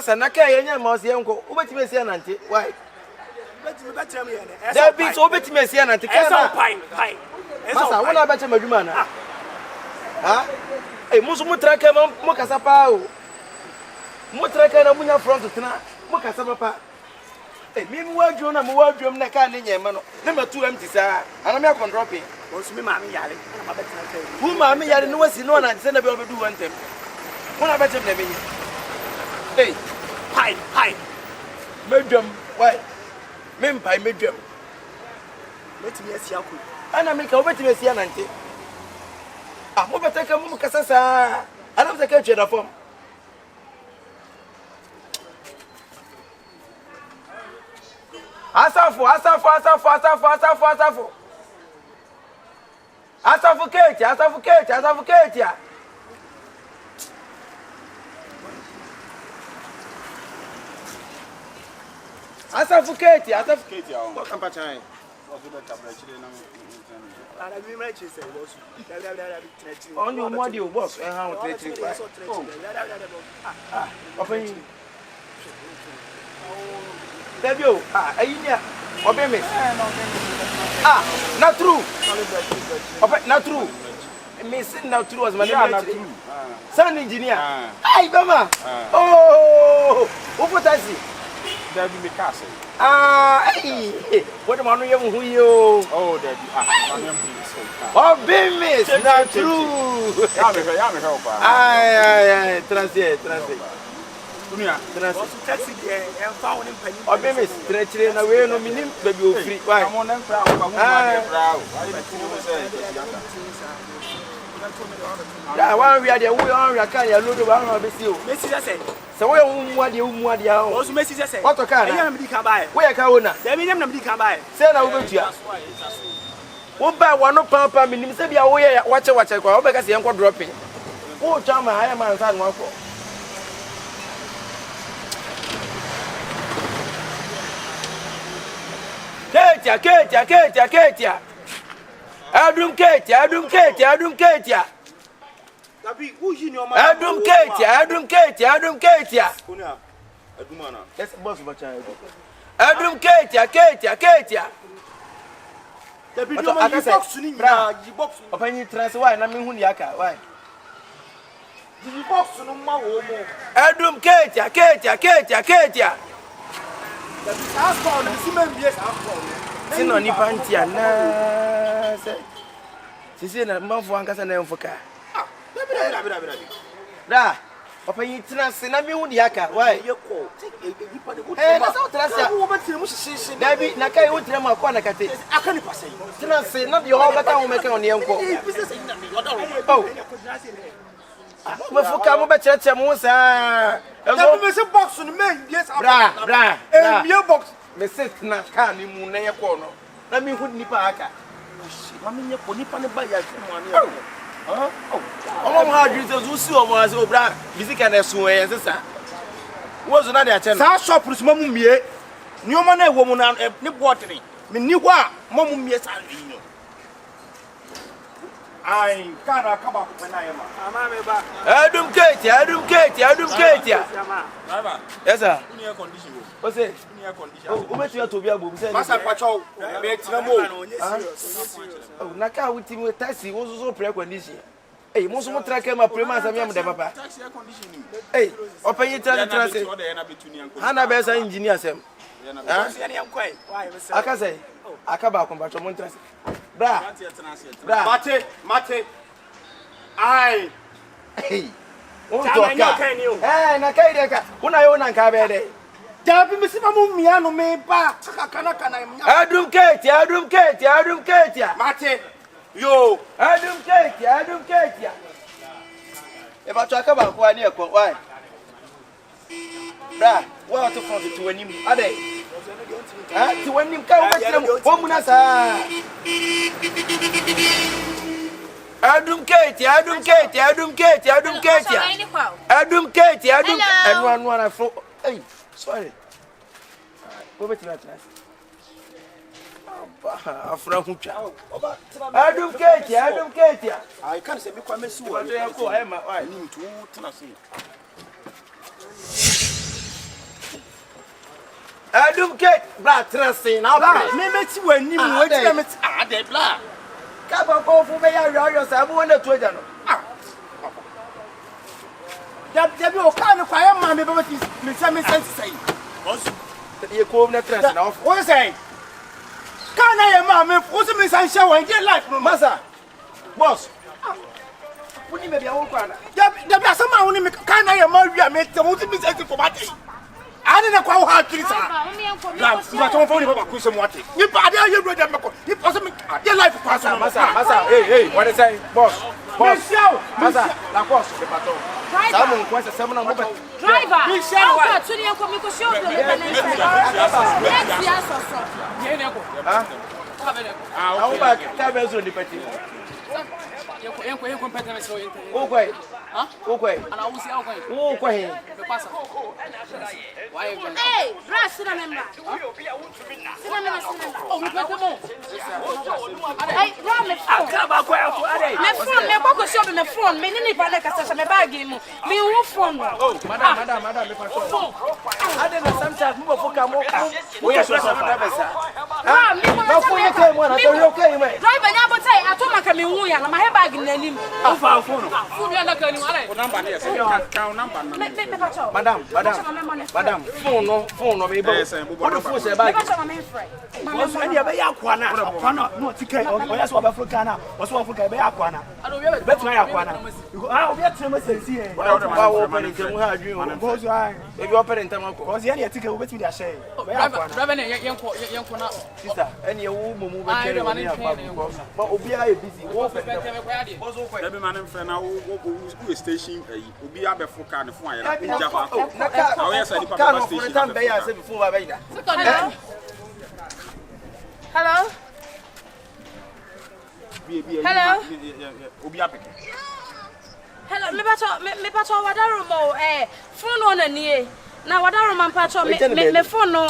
kasa na kai yenya ma ose enko obetime esi anante why there be so obetime esi anante kai na masa wona beche madwuma na ha musu mutraka mo kasa pa o mutraka na munya front tena mo kasa papa mi wadwo na mo wadwom na ka ne nyema no na matu empty saa ana me akondrope onso me ma me yare na ma betra ka hu ma me yare no wasi no na se na be obedu wantem wona beche na me hey hi medwam why me mpai medwam metimi asia ko ana me ka obetimi asia nante mo betaka mo kasa saa ana me ka tweda fom Asafu Kate. What am I trying? On your body boss and how Debio, Ainia, Obemis. Not true. Not true. Missing now true as my name. Son engineer. Hi, Mama. Oh, who put I see? There be castle. Hey, what am I who you? Oh, there be. Oh, Bemis, not true. Aye, translate. Taxi and found him. Oh, Bemis, stretching away no meaning, baby, free. Why? I'm on them proud. Yeah, one we are the way on your car, you load of one of the seal. Mrs. said, so we what you want the house. Mrs. said, what a car, I am come by. Where can they mean them come by? Send over to you. What by one of Papa, meaning, say, be away, watch I go, because the uncle dropping. Oh, Chama, I am my son, one for. Katia. Adum Katia. Adum Katia. Yes, boss, but Adum Katia. The box open you transfer why na me hu yaka why the box no ma wo mo Adum Katia. The house phone the cement BS house phone sino ni pantia na se sisi na manfo ankasa na enfoka da papa yi transfer na me hu yaka why na so transfer wo betire mu shishi dabi na kai wo tire ma kwa na kate aka ni pasai transfer na de ho beta ho meka on yenko oh mefuka mo becheche mo sa ezo me se box no me yes bra me box me sit na ka ni mu na yeko no na me hu nipa aka ma me nyeko nipa ne ba ya mo ani oh ha Jesus usi o mo ase obra bizika na so e sesa wo zo na de ache no sa shop rusu mamu mie ni o ma na ewo mu na ne botre me ni ho a mamu mie sa ri no ai kana kaba ku na yema ama me ba Adum Katia driver yes sir ni air condition o say ni air condition o metu ya to bi agbo say masa kwacho me tina mo oh na ka wuti mo taxi wo so pre condition eh mo so mo track ma pre ma samia mo de papa taxi air condition eh open you trans hana be sa engineer sem aka say aka ba kon ba cho mo trans bra mate ai hey on to ka na kai de ka una yo na ka be de dabi mi siba mu mia no me ba kana Adum Katia mate yo Adum Katia e ba to aka ba ko ani e ko why bra wa to front to anim ade ti wanim ka wo betre mo mu na sa Adum Katia anu na fo hey sorry go betre na class afra hu twa Adum Katia I can say me kwa mesi wo ko ai ma ai ni tu tena se Educate black tracing now. Maybe when you wait a minute, the black. Come on, for me, I want to Twitter. There be all kind of fire, mammy, but Miss say. You call me tracing off. What is saying? Can I, mammy, what's a miss and show and get life, Massa? Boss. What do you mean? There be some money. Can I, Maria, make the ultimate for my day? I didn't know how to listen. But don't phone about Christian water. You bad, you read them. You possibly your life passer. Massa, hey, what is saying, boss? Massa, la boss, the baton. Someone wants a seminar. Driver, Michelle, to the Uncle show the next year or so. I'll back, tell me so the petty. Okay. Okay. And I will see okay. Hey, dress in a member. Oh, we put them on. Hey, run me phone. Me need to make a bag game. Me who phone. Oh, madam. I didn't sometimes move for come over. We are so driver, I told my coming and my bag in the name. Madam, phone no me. What the fuck say bag? What's any of Yakwana? No ticket. Or yes, what Africana? What's what Africa be Aquana? I don't know. That's my Aquana. I'll get to myself here. Well, open it. If you open in Tamako, was any ticket with me that say. Sister, and your woman move but Obia is busy. Every man in friend now who is station Obia before can fire. Hello? Hello? Hello, me pato wadarumo phone on ani na wadaruma pato me phone no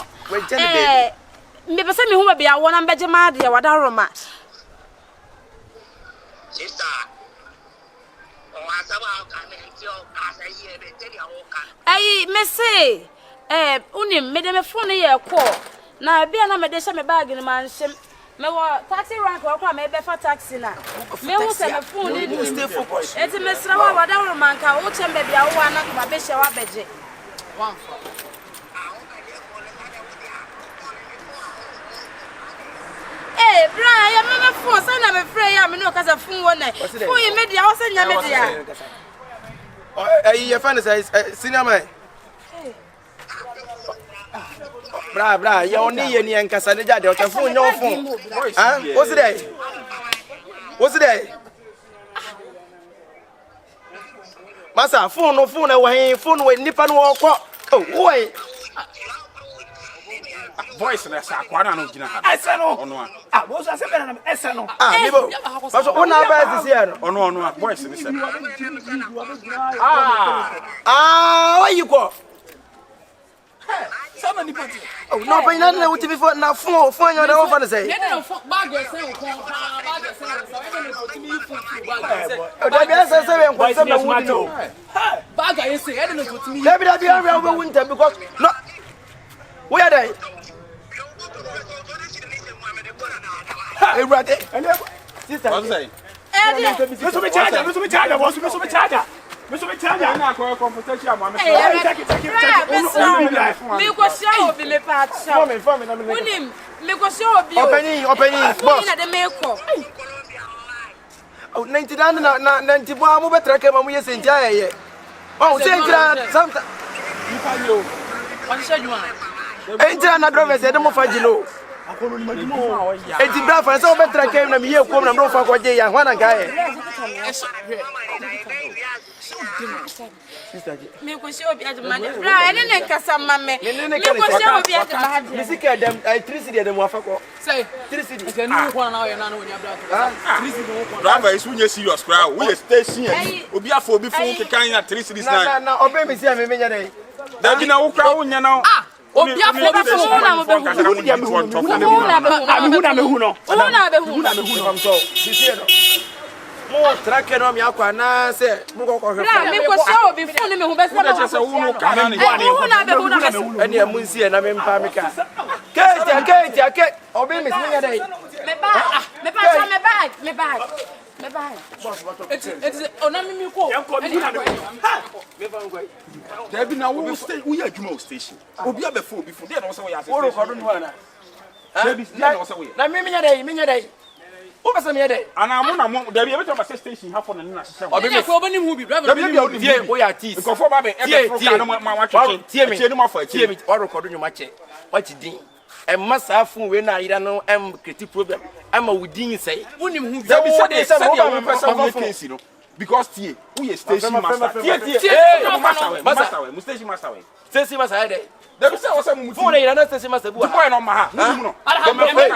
me pese me hu bia wona mbeje ma de wadaruma sister o asaba ka me ti o asa ye be te dia o kan me say unim me de me phone ye call na bia na me de she me bag ni man hye me wa taxi rank wa kwa me be fa taxi na me hu se me phone ni stay focused eti me sra wa wadaruma nka wo chembe bia wo ana ma be hye wa beje one Brian, I am a phone, son of a friend. I'm no cause of phone one night. Who you made the house and your media? Your fan is cinema. Bra, your knee and Cassandra, your phone, your phone. What's it? What's it? Massa, phone away, phone with Nippon walk. Oh, wait. Voice na sa kwa na no gina ha. Eseno. Ono a. Wo so ase be na eseno. Nibo. Paso ona ba ese here no. Ono a voice ni se. Where you go? Sama ni pati. Oh, no, but na what before na phone you dey offer say. Yeah, no bag say ko bag say so e dey go to me food bag say. Oh, that be say we nko say na wood no. Bag I say e dey go to me. That be we winter because no. Where they? Hey, right there. Sister. What's say? Mr. Charger. Na kwa confrontation am take it. Me go show obi me pa show. For me na me. Unim, me go show obi. Opening, boss. Na de me ko. Oh, 90 na 90 bo mo betra ke ma mo yesi ntia ye. Oh, say ntia sometimes. you find you. On show you one. Entra na driver say dem fa gilo. Akolo ni madimo. Enti bra fa say obetra ke na me ye kom na me fa kwaje ya hwana nka ye. Sister ji. Me ko show obi aduma. Bra ene ne nkasa mame. Me ko show obi aduma. Misika dem 3 cedi dem wa fa ko. Say 3 cedi. Ke nu ko na ye na no nya bra. 3 cedi no ko. Driver is when you serious crowd. We station obi afọ obi fun ke kan na 3 cedis na. Na obe mi si me menya dey. Da bi na wo kra wo nya na. Obi afọ be fun na mo be hu. Una me hu no. Come so. This here no. Mo trake no me akwa na se mo kokko hwe. Na me ko so obi fun ni me hu be se mo. Say wo no ka na ni. Hu na be hu na be. Ene amu nsi e na me mpa me ka. Ke obi me sinya dai. Me bag. Me bag. It's ona me ko. Me fa ngoi. There be na wo stay wo ya adwuma station. Obi abefo obi fun. Dey na wo say wo ya Wo ro kodo no na. Na me nya dai. Wo pesa me dai. Ana mo na mo there be every time station ha for na na hye. Obi me ko bani hu bi driver. Be tie wo ya tease. Ko fo ba be e fro ka no ma wa twetwe. Tie ni mo fa tie me wo ro kodo nyuma che. Wa ti din. Massa fun we na ira no create problem. Ama wudin say. Wonim hu bi say wo person wo case no. Because tie who ye station master. Tie master we station master we. Station master dey. There be say wo say mu fun na ira na station master bu. Boy no ma ha. Wonim no.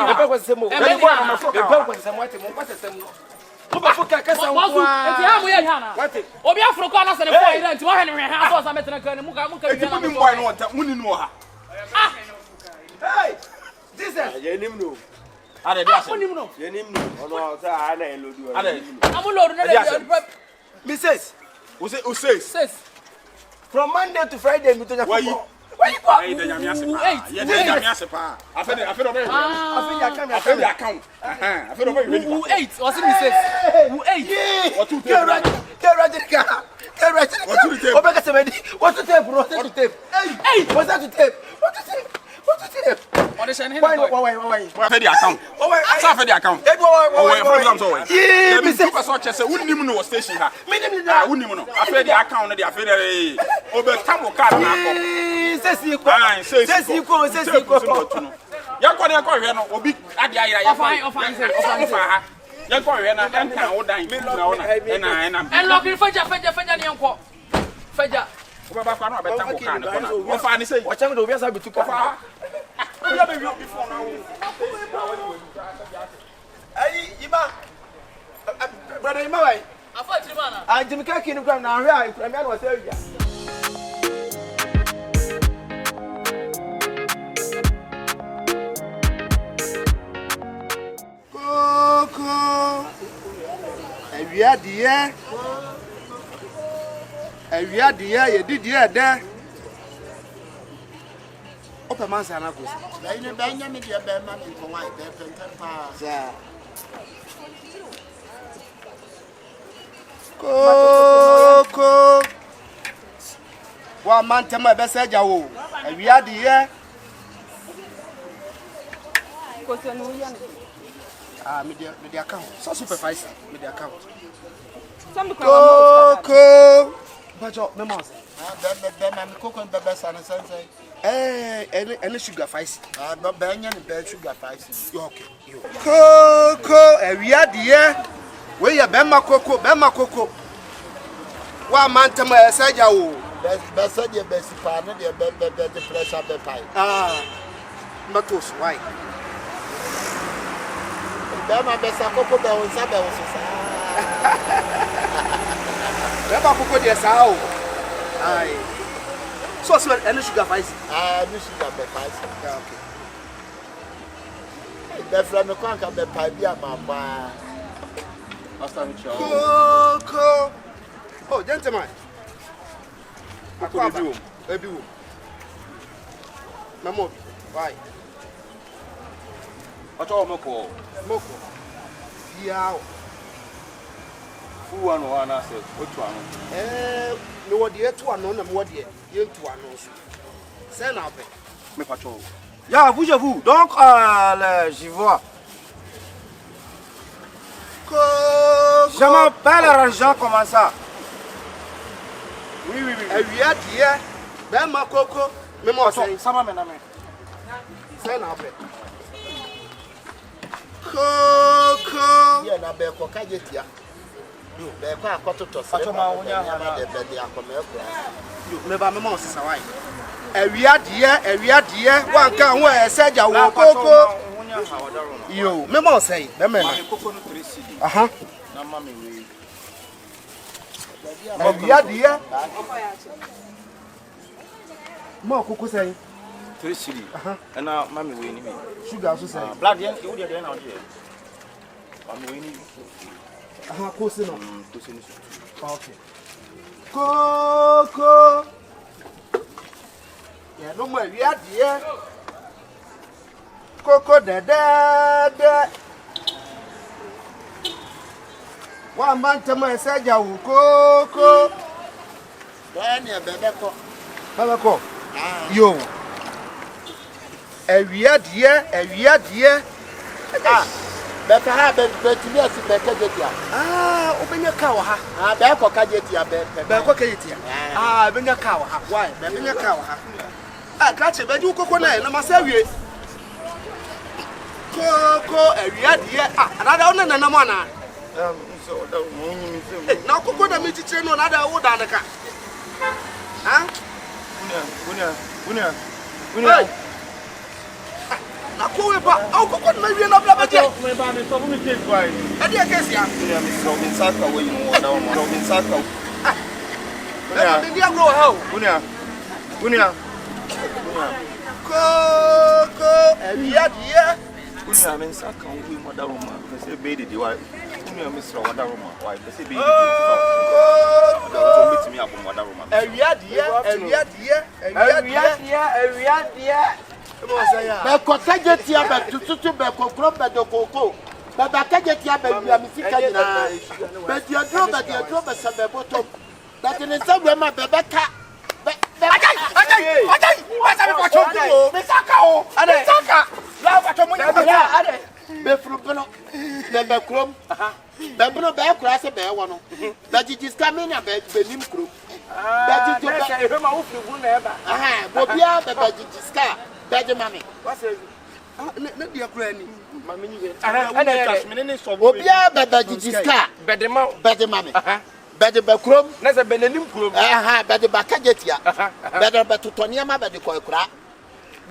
Me pe ko se mo. Boy no ma fro. Me pe ko se mo ate mo kwase sem no. Mo ba fo ka kasa nko. Enti ha mo ye hia na. Obi afro ko na se ne boy ira enti wo hwe ne ha so sa metena kan mu ka enti wonim boy no wonta wonim no ha. Hey! This is yenim no. Ade dia se. Yenim no. Ono sa ana elodu. Ade. Amu load na dey. Mrs. Who says? From Monday to Friday me to ya. Where you go? Hey, the nyame ase pa. Ye the nyame ase pa. Afi do be. Afi the account. Afi do be. Who 8? Was it Mrs. Who 8? What to Get ready. What to tape? Obeka semedi. What to tape, bro? What to tape? Hey, what's that to tape? What to tape? What is saying? Why? What the account? Afi the account. Why? Program so why? Yeah, Mrs. Super so chese wunnim no station ha. Wunnim no. Afi the account no dey afi there. Obeka mo card na akọ. Sesi ko. Yakọ na yakọ hwe no obi ade ayira ya Offine. ha. Yakọ hwe na enkan wo dan na wo na ena. En looking faja ni enko. Faja. Obaba kwa no abeta mo kan na. Wo fa ni sei. Wa chang do obi asa bitu ka. Fa. Ya be wi before na wo. Ai Iba. Brother Iba wai. Afa Trimana. Ah Jim Kyekyeku ni kwa na hwe a ikura mi an wa say wia. Awia dia ye didi ede. Opa mansa na ko. Ba ina ba nya me dia ba ma me ko wa be penten pa. Za. Koko. Wa mantema be se ja wo. Awia dia. Ko se no ya. Ah, media account. So supervisor, media account. Coco. Bajo, me mouse. Be ma me koko be be sana sense. Any sugar fice. Ah, no be nya ni be sugar fice. You okay? You. Coco, ewia de. We ya be ma koko. Wa mantama esaja wo. Be se de be si pa no de be the pressure be pai. Ah. Matos, why? Be ma be sa koko be won sa be wo so sa. Beba koko de sa o. Ai. So any sugar fice. Ah, no sugar be fice. Yeah, okay. Be fra me kwan ka be pai bia ma ba. Coco. Oh, gentlemen. Akwa ebi wo. Mamo. Why? Oto moko. Yao. Fu anu ana se otu anu. Me wo de etu anu na me wo de ye etu anu so. C'est na be. Me pacho. Ya, bougez-vous. Donc j'y vois. Je m'appelle Argent comment ça? Oui. Awia dia. Be ma koko. Me mo say. Ça va maintenant. C'est na be. Coco. Ye na be ko ka je tia. Be ko akototo se. Pacho ma wonya na de be dia ko me ko. Me ba me mo sisa wai. Awia dia. Wan kan ho esaja wo koko. Yo, me mo say. Be me na. Koko no 3 cedi. Aha. Na ma me we. Awia dia. Mo koko say. 3 cedi. Na ma me we ni me. Sugar so say. Blood yen e wo de na wo de. Ma me we ni. Kosi no. Okay. Koko. Yeah, no more. We are here. Koko da. One man to my side, Koko. Then you better go. Malako. Yo. We are here. Ah. Better have a better get Open your cow. Better get ya better. Open your cow. Why? Open your cow. Catch a bed, you coconut, and I must say, Coco, we are here. Another one, and a man. So don't Now, coconut, me to train another wood on the car. Huh? Unia. Oh, coconut, maybe not blabber. My band is only take why. I guess, yeah. in Saka, where you want in Saka. Unia. Coco, we are here. Unia, I'm in Saka, we want that woman. They say, baby, you are. Unia, Mr. Wadaruma, why? They say, baby, don't meet me up on Wadaruma. We are here. Beko kajetia ba tututu beko kroba do koko. Baba kajetia ba wiamisika nyina. Be dia dro ba sabe bottom. That in some way my bebeka. Ajay. What's up for you? Misaka o. Misaka. La ba to mo ade. Be frubno. Be krom. Be bro be kura se be wo no. Be jijiska me na be nim krom. Be jijiska e ma wo fru na eba. Aha, bobia be jijiska. Beje mami. What's it? Na dia kura ni. Mami ni we. Obia bebe jijiska. Beje mami. Beje bekrom. Na se benenim krom. Aha, beje bakajetia. Beje betotoni ama beje koekura.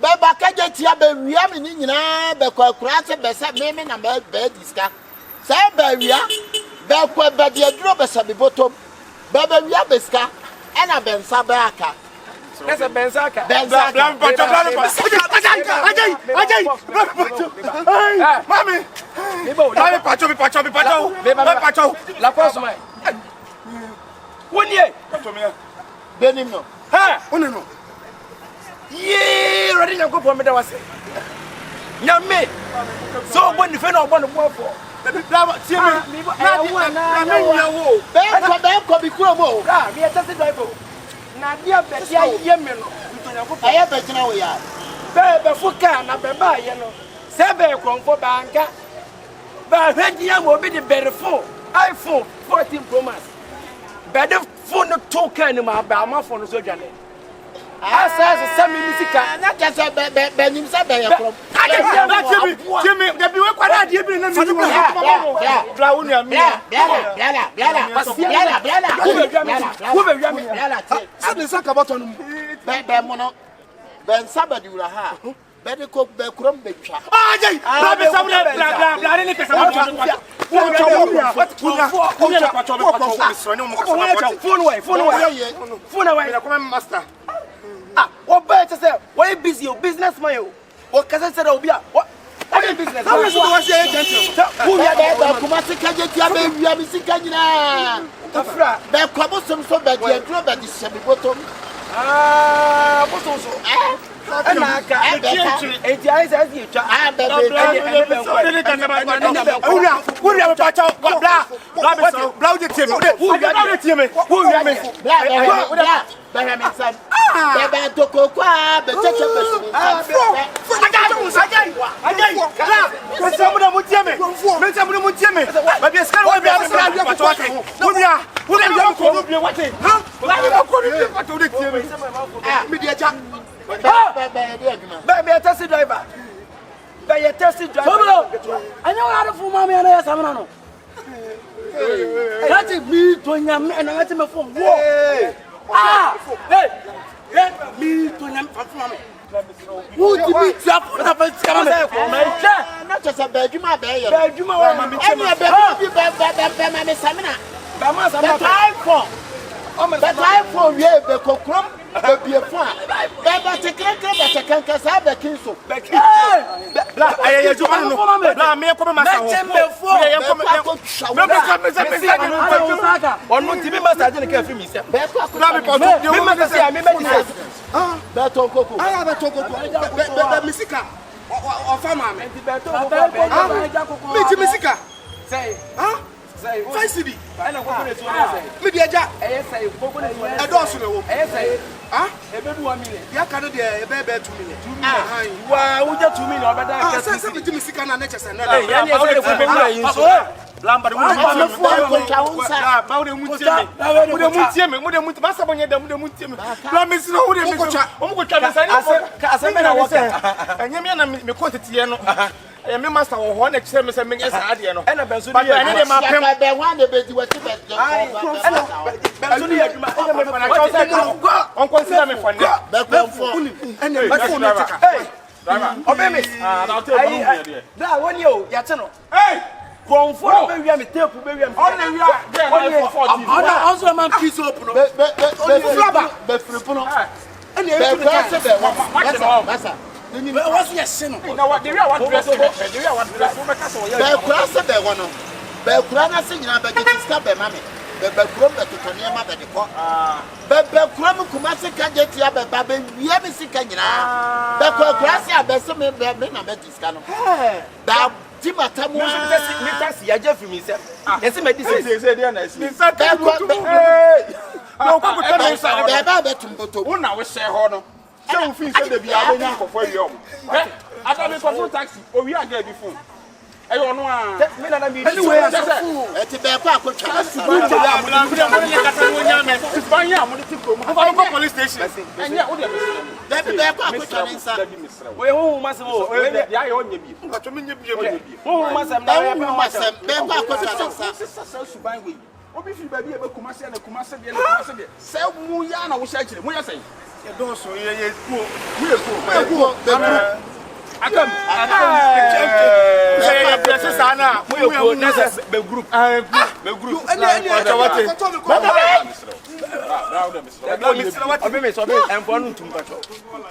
Be bakajetia be wia me ni nyina be koekura se be se meme na be diska. Se be wia be ko beje aduro be se be bottom. Be wia be ska. Ena be nsa be aka. That's a Benzaka. Ajay. Mami. Pacho. La cosa mai. Wonye. Benim no. Ha, no. Ye, ready to go for me that was. Nyame. So when you feel one more for. Be na dia be dia yeme no ntonyanko Aya be gina wo ya be fuka na be ba ye no se be kronfo banka ba hwedia mo bi de berefo iPhone 14 Pro Max be de phone to kan ni ma ba ma phone so dwane asa se mi misika na kese be nim se be ye krom Jimmy de bi we kwada de bi na mi bla wonu ami Sani saka baton be mono ben sabadi ura ha be de ko be krom be twa ajay be sabule bla ni pesa phone way master what better say why busy your business man you what can say obi a what business how is what say agent who ya be kuma se kaje tia be wia mi sika nyina afra be kwabo som so be dia dro be di se bi bottom boso so na aka enti ai say you twa be who pacha bla uje tie me be me san be to kokwa be cheche be taxi driver. Be taxi driver. Sobolo. Anya wara fu mama ya na ya samana no. Kati mi to nyame na ngati me fu wo. Hey, mi to nyame fu mama. Who to be trap na fa skama me. na chese be adwuma be ye. Be adwuma wa mama mi chema. Be mama samina. Ba ma Time for we be kokrom be biefo a Baba Tekanka Sabe Kinso. Bla, I you want to bla me come masa ho. On no TV master dey can film me. Bla me put you me say me Beto Koko. Ah, Beto Koko. Be misika. O fa ma me. Me misika. Say, ah? Say, 5 cedi. I know Koko dey say. Me dey ja. Say Koko dey say. E do so me wo. Say, ah? E be do 1 million. Ya ka no dey e be 2 million. 2 million. Wa, wo je 2 million obeda ka. Ah, say me misika na nature say na. Eh, ya ni say Koko be yin so. Lamba Mo de mutie masa bonye da mutie me. La me sino wo de me so. O mo twa me sai ka ase me na wo ka. Anya me na me ko tete no. E me master wo ho na kire me say me nya sa ade no. E na benso di ya. Anya ma pem. Be wan de be di wati be. Benso di aduma. E me fa na cho say on consider me for now. Be kwamfo. Anya me phone na tika. Hey. Obe me. Na tell me no dey. Da woni o, ya che no. Hey. Confo be wi am tape be wi am. On na wi a. Ona also man kiss up no. Be fripo no. Ene e Be kwase be wan. Masa. Ni be was yes no. Na what the real what dress the real what dress we make so Be kwase be wan no. Be kura na se nyina be diska be mame. Be kura be totone ma be de ko. Be kura mu kuma se ka je tia be ba be wi am sika nyina. Be kura se abese me na be diska no. Da Timata mo me tasi ya je fi mi se. Yesi me di say dey na esi. no ko ko tell me say be ba be tumboto. Wo na we share ho no. Se wo fin say dey bia be nya nkofo wi om. Ada me ko taxi o wi aga bi fun. Eyo no a. Me na mi di we say. E ti be ko akotwa. Police station. Enya wo dey be ko akotwa nsa. We hu masemo. We ya yo nya bi. Nkato me nya bi. Hu masem na ya be masem be ko akotwa nsa. Sasa suban we. Obi fi ba bi e be kumase na kumase bi na kumase bi. Se mu ya na wo sha kire. Mu ya sai. E do so ye kuo. Mu ye kuo. Akam. Say bless sana. Mu ye kuo na be group. Be group. Obi me so be enfo no tum pacho.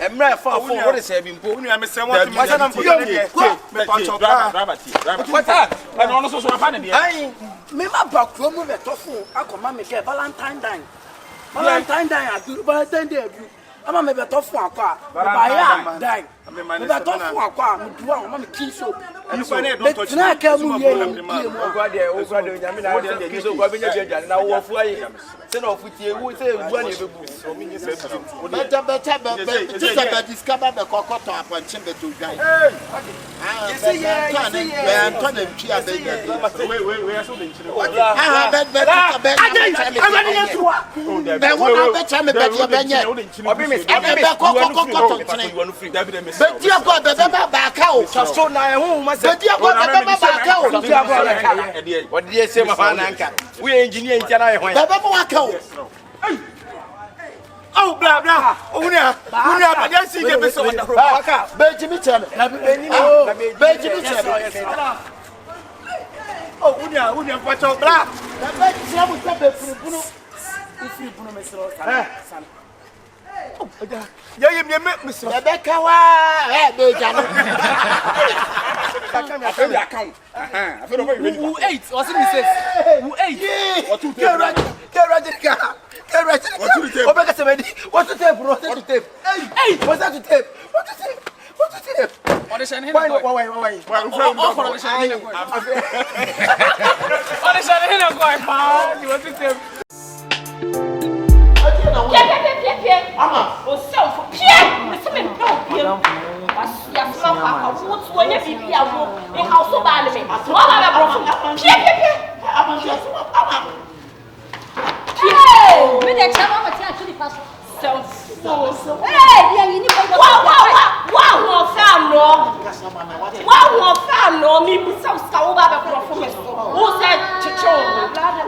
Emra fa fo wo de se bi mpo. Unu ya me se won me pacho. Drama. And ono so fa ne de. Ai, me ma ba kro mu be to fo akoma me ke Valentine Day. Valentine Day adu Valentine Day adu. Ama me be to fo akwa. Ba ya Day. Me be to fo akwa, me duwa o ma me kiso. Na ka mu ye. Ogwa de nyame na de kiso ogwa be nya bia na wo fu aye. Se na ofutie wo se egwa na ebebu. So me nye se bi. Be discover be kokoto aponche be to dwan. You see yeah. Anton and Chia be We so the nchire. be won be cha me be dia be nye. Obi me be kokoto nchire. Be dia go be ba ka o. So na hu ma se. Be dia go be ba ka o. Dia go la ka. What dey say ma fa na nka. We engineer ntia na ye hwan. Be ba wa ka o. Oh blah blah. Unia ba dey see dey be so wonderful. Baka be jimi chere. Be jimi chere. Oh unia pacho blah. Be jira mu ta be firibuno. Ifiribuno me sero sana. Ya me misro. Be ka wa be jano. After the account. Who ate? What's it says? Who ate? What to Obeka semedi. What to tape? What to tape? Hey, what's that to tape? What to tape? What to tape? What is happening? Why? What is happening? What is happening?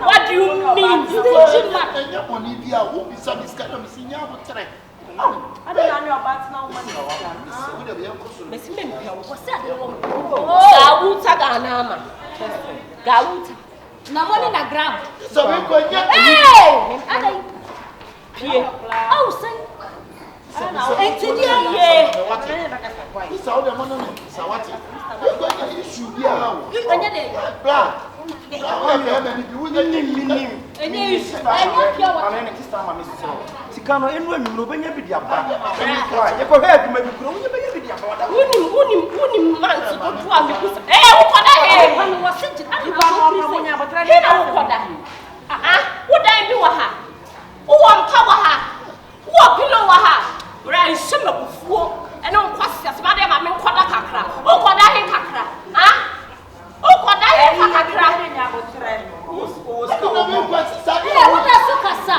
What do you mean? I don't know about now. Gawuta. Na money na ground. So we go hey! Oh, say. Sikano enu enwuro benya bidia ba. Ye ko head me bi kuro, benya bidia ba. Wuni man so to am ku. Ukoda he. Kwani wo siji. Iba mo nya botra ni na ukoda. Wo dan bi wa ha. Wo mpa wa ha. Wo pilo wa ha. Bra nshema bufuo. Ene nkwasi asema de ma me nkoda kakra. Ukoda he kakra. Ukoda he kakra. Nya botra ni. What does you kasa?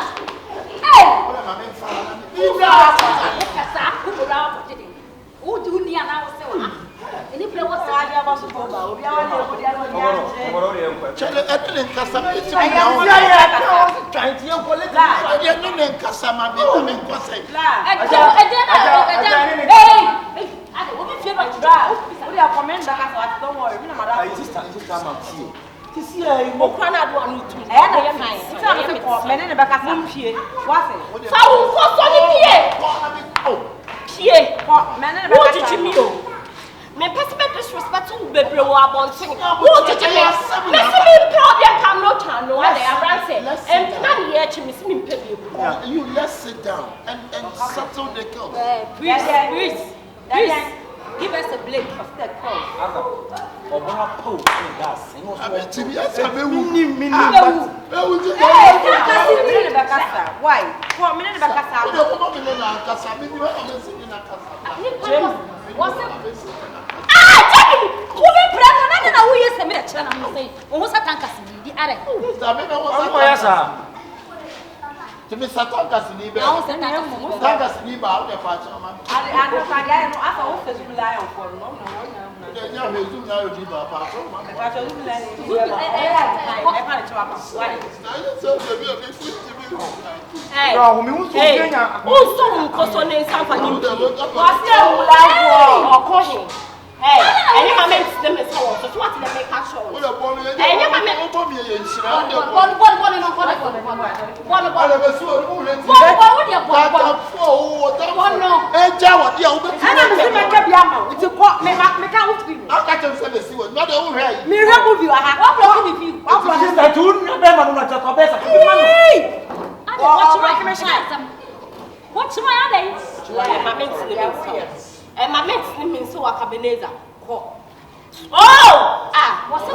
Kisi e mo kwa na do anu tu. Na ye fine. Ti am se ko me ne be kasa mpie. Wa se. Fa wo ko so ni pie. Pie. Ko me ne be kasa. Wo chichi mi o. Me perspective disrespect to bebre wo abontin. Wo chichi me. Me se me problem can no can no dey abrant say. Em na ni ye chi me se me mpe bi. You let's sit down and settle the case. Please. Give us a break of that call. Obona po gas. Abetibi asabe wu. Mini. Why? For me ne be kasa. O de ko me na kasa, me bi wa amesi na kasa. James, what's it? Jackie! Who be pregnant na wo yes me dey kira na mo say. Wo sa tankasi di are. Sabe na wo sa. Ko ya sa. Timi satan kasi ni be. Na wo sa tankasi. Tankasi ni ba o de fa chama. Ade fa ga no afa wo fe zulu lion for no. De nya me zoom na yo di ba pa so ma. Fa zulu lion. E fa le chwa pa. Why? Na yo so be bi o be fit mi. Bro, mi wu so genya. Wo so nko so ne nsa fa ni. Wa se wu lion oko he. Ẹ̀yin máa mẹ́rin ti dẹ́ mẹ́sà wọ̀ tó wà ti dẹ́ mẹ́ka ṣọ́ wọ̀. Ẹ̀yin máa mẹ́rin. Bọ́ọ̀lù Bọ́ọ̀lù náà kọ́lẹ̀ bọ́ọ̀lù. Bọ́ọ̀lù bẹ sí olú rẹ̀ ti. Bọ́ọ̀lù ni ẹ̀bọ̀ bọ́ọ̀lù. Tata fún owó tẹ́lẹ̀. Ẹ jẹ́ àwọn díẹ̀ wọ́n bẹ ti. Ẹ̀na mi sì máa kẹ́ bi ama o ti kọ́ mi ká wọ́n fi. Akacha mi sẹ́lẹ̀ sí wọ̀ ní ọdẹ òun rẹ̀ yìí. Mi rẹ́ mu bi wà ha. Wọ́n bọ̀ mi fi. Wọ́n bọ̀ mi Sister tu be ma no na cha to be sa. What's my name? My name is Akabenezer. Oh! What's the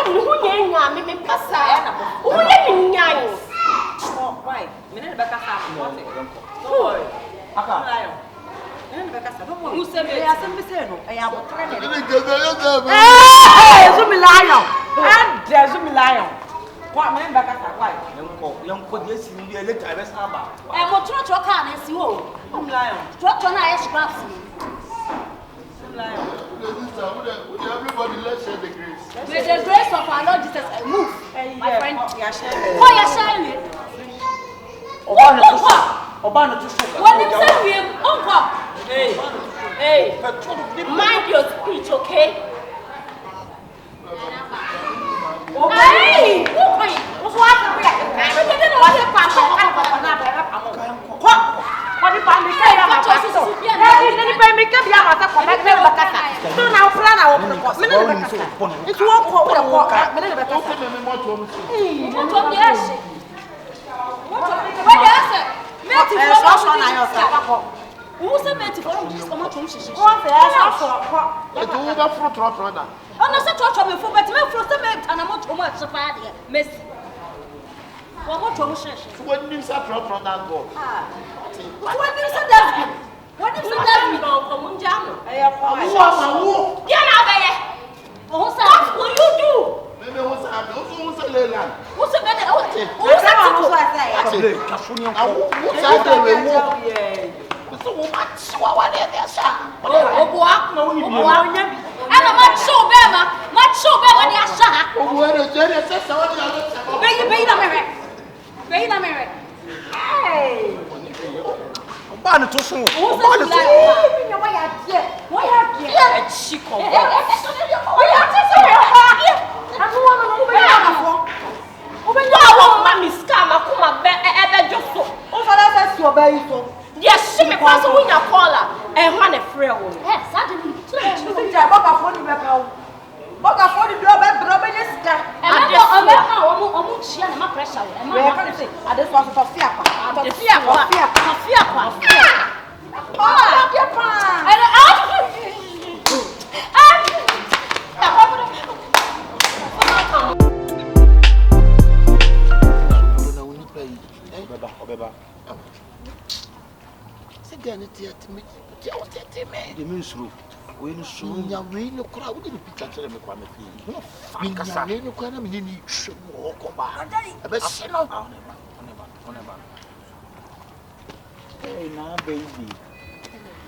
who name? Me passa. Who let me name? Why? Me ne be kasa. Don't worry. Aka. Me ne be kasa. Don't worry. Who say me? I say me say no. I am training. Hey, Zumi lion. And there's Zumi lion. What me ne be kasa? Why? Yanko de si ni ele ta be sa ba. Mo tro kan na si wo. Zumi lion. Tro na yes scraps. Everybody let's share the grace. May the grace of our Lord Jesus move. My friend. Yeah, Oh, you're sharing. Oba no tu so. When you say we uncle. Hey. Mind your speech, okay? Hey! What's what? I didn't know what the papa What the family can have a choice. Anybody can be able to come back there. So now, plan our own. It's one call with a walk. Who's a man to follow this? Come on, to she. What the hell? It's over for trot. I'm not such a trouble for but me for the man and I'm not too much so bad. Miss. What trouble she? When you say trot that go. What is a dustbin? What is a dustbin? Come on, Jam. Yeah, now, baby. What will you do? Maybe who's a land? What's a better? What's Yes. Where can you say? I just want to fear. Obeba. Say get it here to me. The ministry. We no so nya we no kura we dey picture tell me kwa me fi. Me nya we no kura na me ni hwe mo okoba. Ebe se no. Oneba. Hey na baby.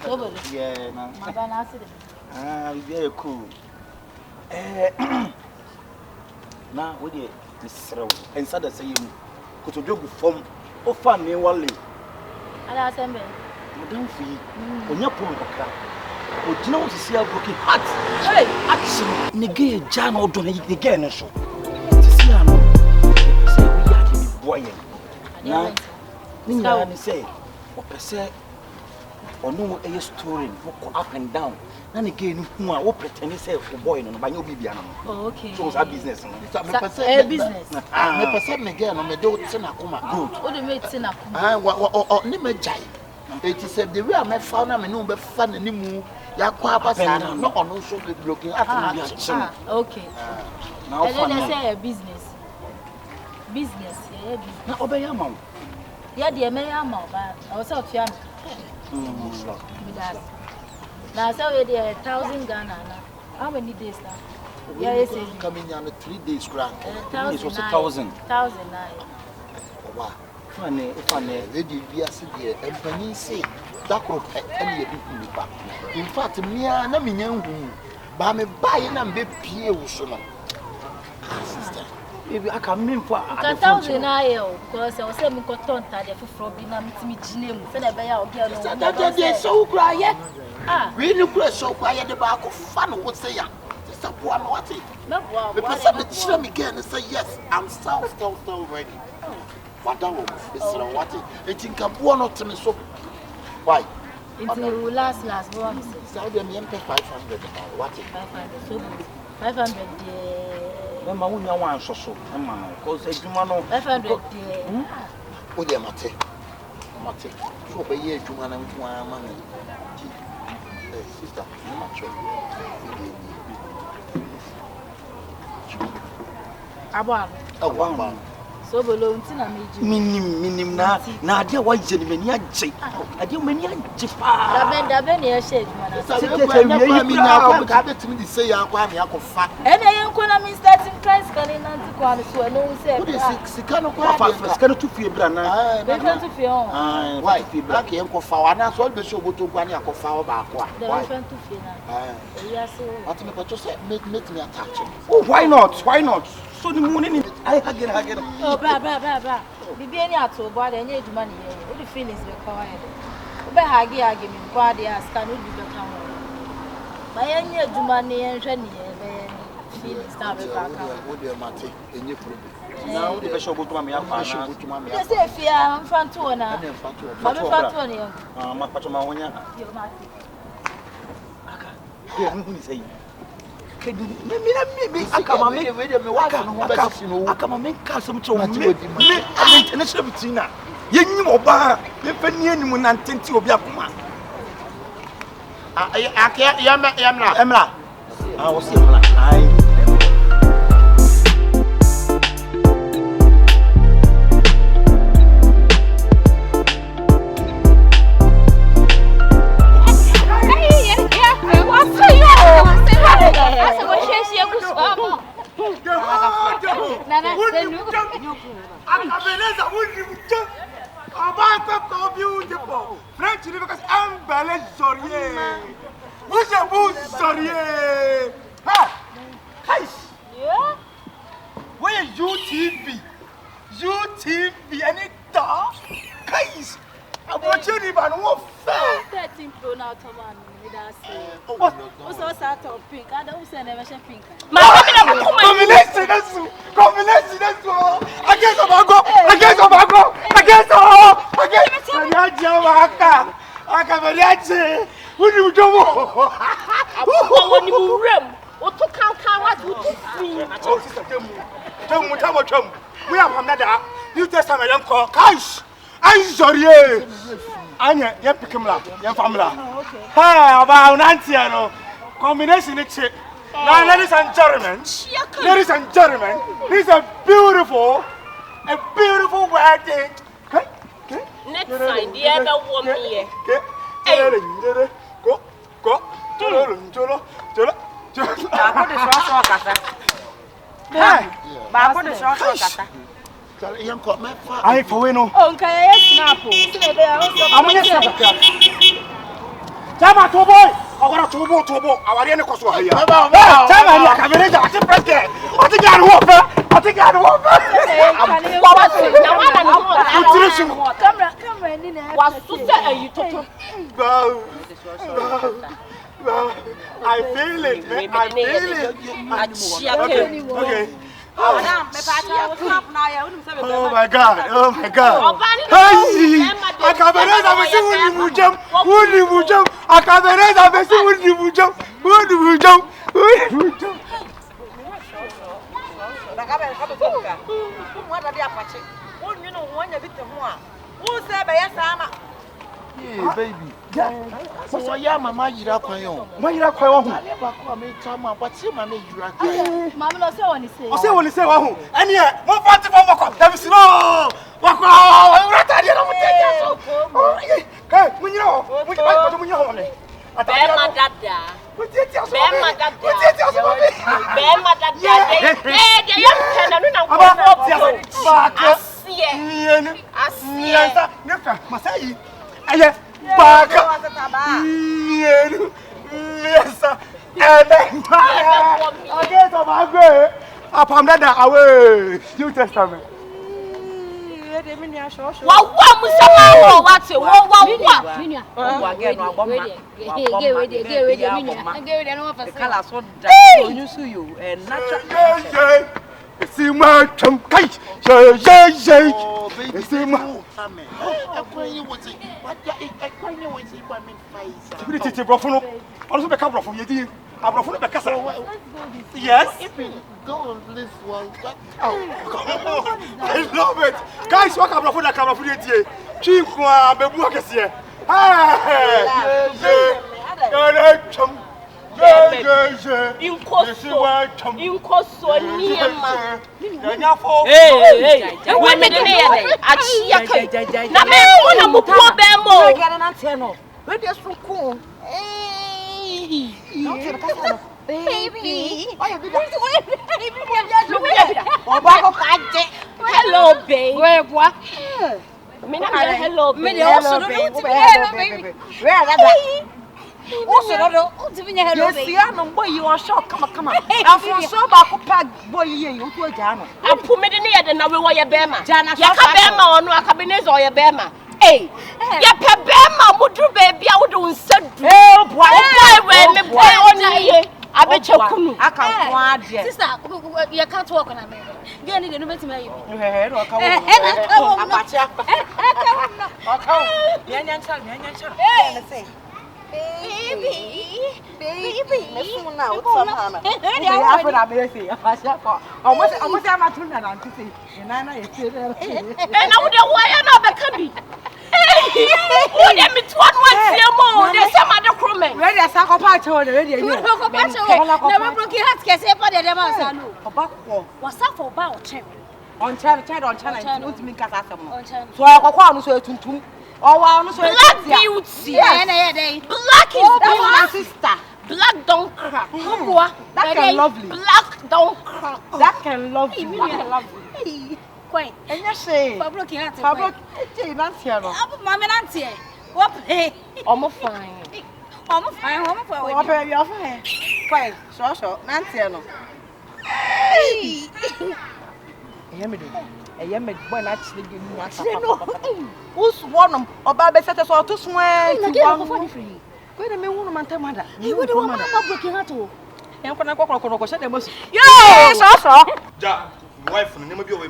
Sobolo. Yeah na. Mabana aside. Very cool. Na we dey misrew. Ensa da say you ko to jogu form. O fa me wale. Ala asembe. Madam fi. Onya pon kakra. O dina wo sisi a broken heart. Hey, action. Nege ja na odo na nege no so. Sisi a no. Say we ya ke boy. Na ni nya ni say o pese ono e story go up and down. Na nege no hu a wo pretend say o boy no ba nya obi bia no. Oh, okay. So that business no. Business. Me pese nege no me do tina kuma. Good. O de me tina kuma. Ni me jai. It is the way I met found me no be fan animu ya kwa abasa no ono so be blocking at me. Okay. Now for me say business. Business, yeah, business. Na obey am. Yeah, the me am ba. I was out here. Now say we dey 1,000 Ghana na. How many days now? Yeah, yes. Coming on 3 days grand. It was 1,000. 1,000 na. Wow. Funny, lady biase de empani say that crop any nipa. In fact, me na me nyan hu ba me buy na me pie wo so no. Sister, baby I can mean for 1,000 na yo because I say me ko tonta de foforo bi na mitimi gine mu se na be ya obi no. That dey so cry ye. We no cry so cry ye de ba ko fa no wo say ya. Sister boa no what it. Me boa. Me person me chira me again and say yes, I'm still ready. What that was? It's what it think about not to me so. Why? Until last, what is it? So they me pay 500 what it? 500. So 500. Mama, we no want so. Mama, cause ejuma no. 500. O de mate. So be ye ejuma na nko ama me. Sister, macho. Abwa. Sobolo ntina meji. Minim na ade wa je ni mani agye. Ade mani agye pa. Dabe na ye shade man. Sekete wie mi nya kwa ka betimi di say ya kwa me akofa. Ene ye nko na mi starting price kan na nti kwa no so no say. Wo de sika no kwa fa sika no tu fie bra na. Be kan tu fie on. Why fie bra ke enko fa wa na so be so boto kwa ni akofa wa ba akwa. Why kan tu fie na. Iya so. What me pacho say make me attach. Oh why not? So the morning I hagger. Oh bra. Bibi any ato bo ade nya eduma ne ye. Wo the feelings be kwa ye. Wo be hage me kwa de aska no bi be ka ho. Ba ye nya eduma ne ye hwe ne ye be feelings na be ka ka. Wo de mate enye problem. Now the bishop go to me afa. Yes say fia mfanto na. Ba me fanto ne ye. Ma pacho ma wonya. Yo mate. Aka. Ye nhu ni say. Me international between na yenyim oba me fani anim na ntenti obi akoma Emra wo se emra ai Akabenezer wouldn't about beautiful French because embellish sorry. Who's a boo sorry? Hi. Yeah. Where UTV any dog? Guys, I'm watching you but what 13 pro now to man with us. What's also start of pink? I don't say never share pink. Combination that's all. Against Obago. Akabenezer. What do you do? When you room, or to count what would you Oh, sister, tell me. We have another. New Testament yam call cash. I'm sorry. Anya, yam pick him up, yam family. Hey, about Nantiano. Combination it. Now, ladies and gentlemen, this is a beautiful wedding. Next time, the other woman here. Go. I for we know. Okay, snap. I'm going to snap. Tama to boy. I want to boy. I want to go here. Tama ya Akabenezer. I think president. I think I want. I feel it, man. I feel it. Okay. Oh my God! Hey! Akabenezer, I see who jump. Akabenezer, I see who jump. Hey, baby. So I am a Majira Quayon. Majira Quayon. I never come in time, but see my Majira Quayon. Mamma, no, so on. I say, when you say, and yet, what part of walk? There is no walk. I'm not at the end of the day. When you know, when you know, Bema dada. Bema New Testament. Yes. Go on this one. I love it. Guys, what camera for the camera for the Chimwa, Bebu, I guess, yeah. Hello, babe. Where what? Hello, babe. You are shocked. Come on. I'm from Sobolo. Boy, you go down. I put me in here, then I will wear Bema. Yakabema or no Akabenezer or your Bema. Hey, Yapabema would do baby. I would do said, oh, boy, when I bet you couldn't. I can't. Sister, you can't walk on a man. You need to meet me. Black beauty. Black is my sister. Black don't crack. That can lovely. Black don't crack. That can love you. That can love you. Quite. And you say, Pablo can't. Pablo, it's not here. Mamma, Nancy. What pay? I'm fine. I'm fine. I'm fine. What pay you fine? Quite. So, Nancy, no. I am a boy actually give me one. Who's one of Baba set us all to swear to one free? Wait a minute, woman, tell mother. You would want my broken heart. I'm going to go to the most. Yes, Ja, wife and never be away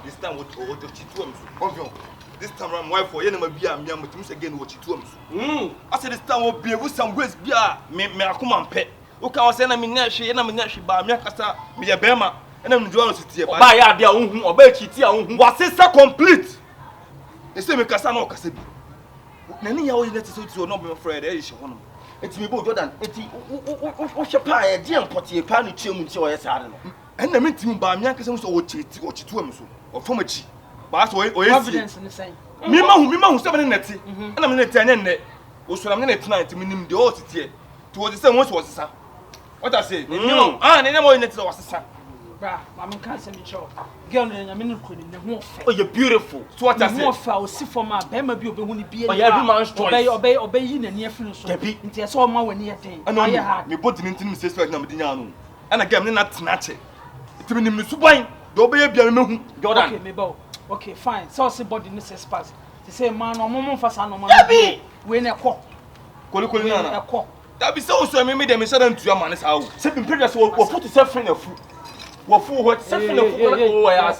this time with Chitu. This time I'm wife for enemy be a young again what Chitu. I said this time will be with some ways be a me a common pet. Who can send me nashi and I'm nashi by Miakasa, be a Bema. I'm enjoying it. Buy a dear own or bed cheaty. Was sister complete? The same Cassano Cassabi. Nanny, how you let us to not be afraid. There is one. It's me, Jordan. It's a pie, a dear potty, a pan, children, so as I don't know. And I meant to buy Yankee or cheat or chituamso or from a cheat. But or evidence in the same. Mima who's 7 in net, and I'm in a 10 and net. Was I'm in a tonight to mean the old city. Towards the same was son. What I say? No, and no more in it was the son. Bra, I'm can't say show. Girl, I'm in the oh, you're beautiful. So what I say? More foul, see for my Bema be be every man's choice. Obey in the near funeral. Into a small more when near thing. And I had me put an intimate sister like Namadino. And again, not snatch it. To be Miss Wine, don't be a young Jordan. Okay, fine. So, somebody misses pass. The same man or moment for son or man. When a cock. A cock. That be so I made them sudden to your man's house. Second previous will put yourself in a food. What for what? Second I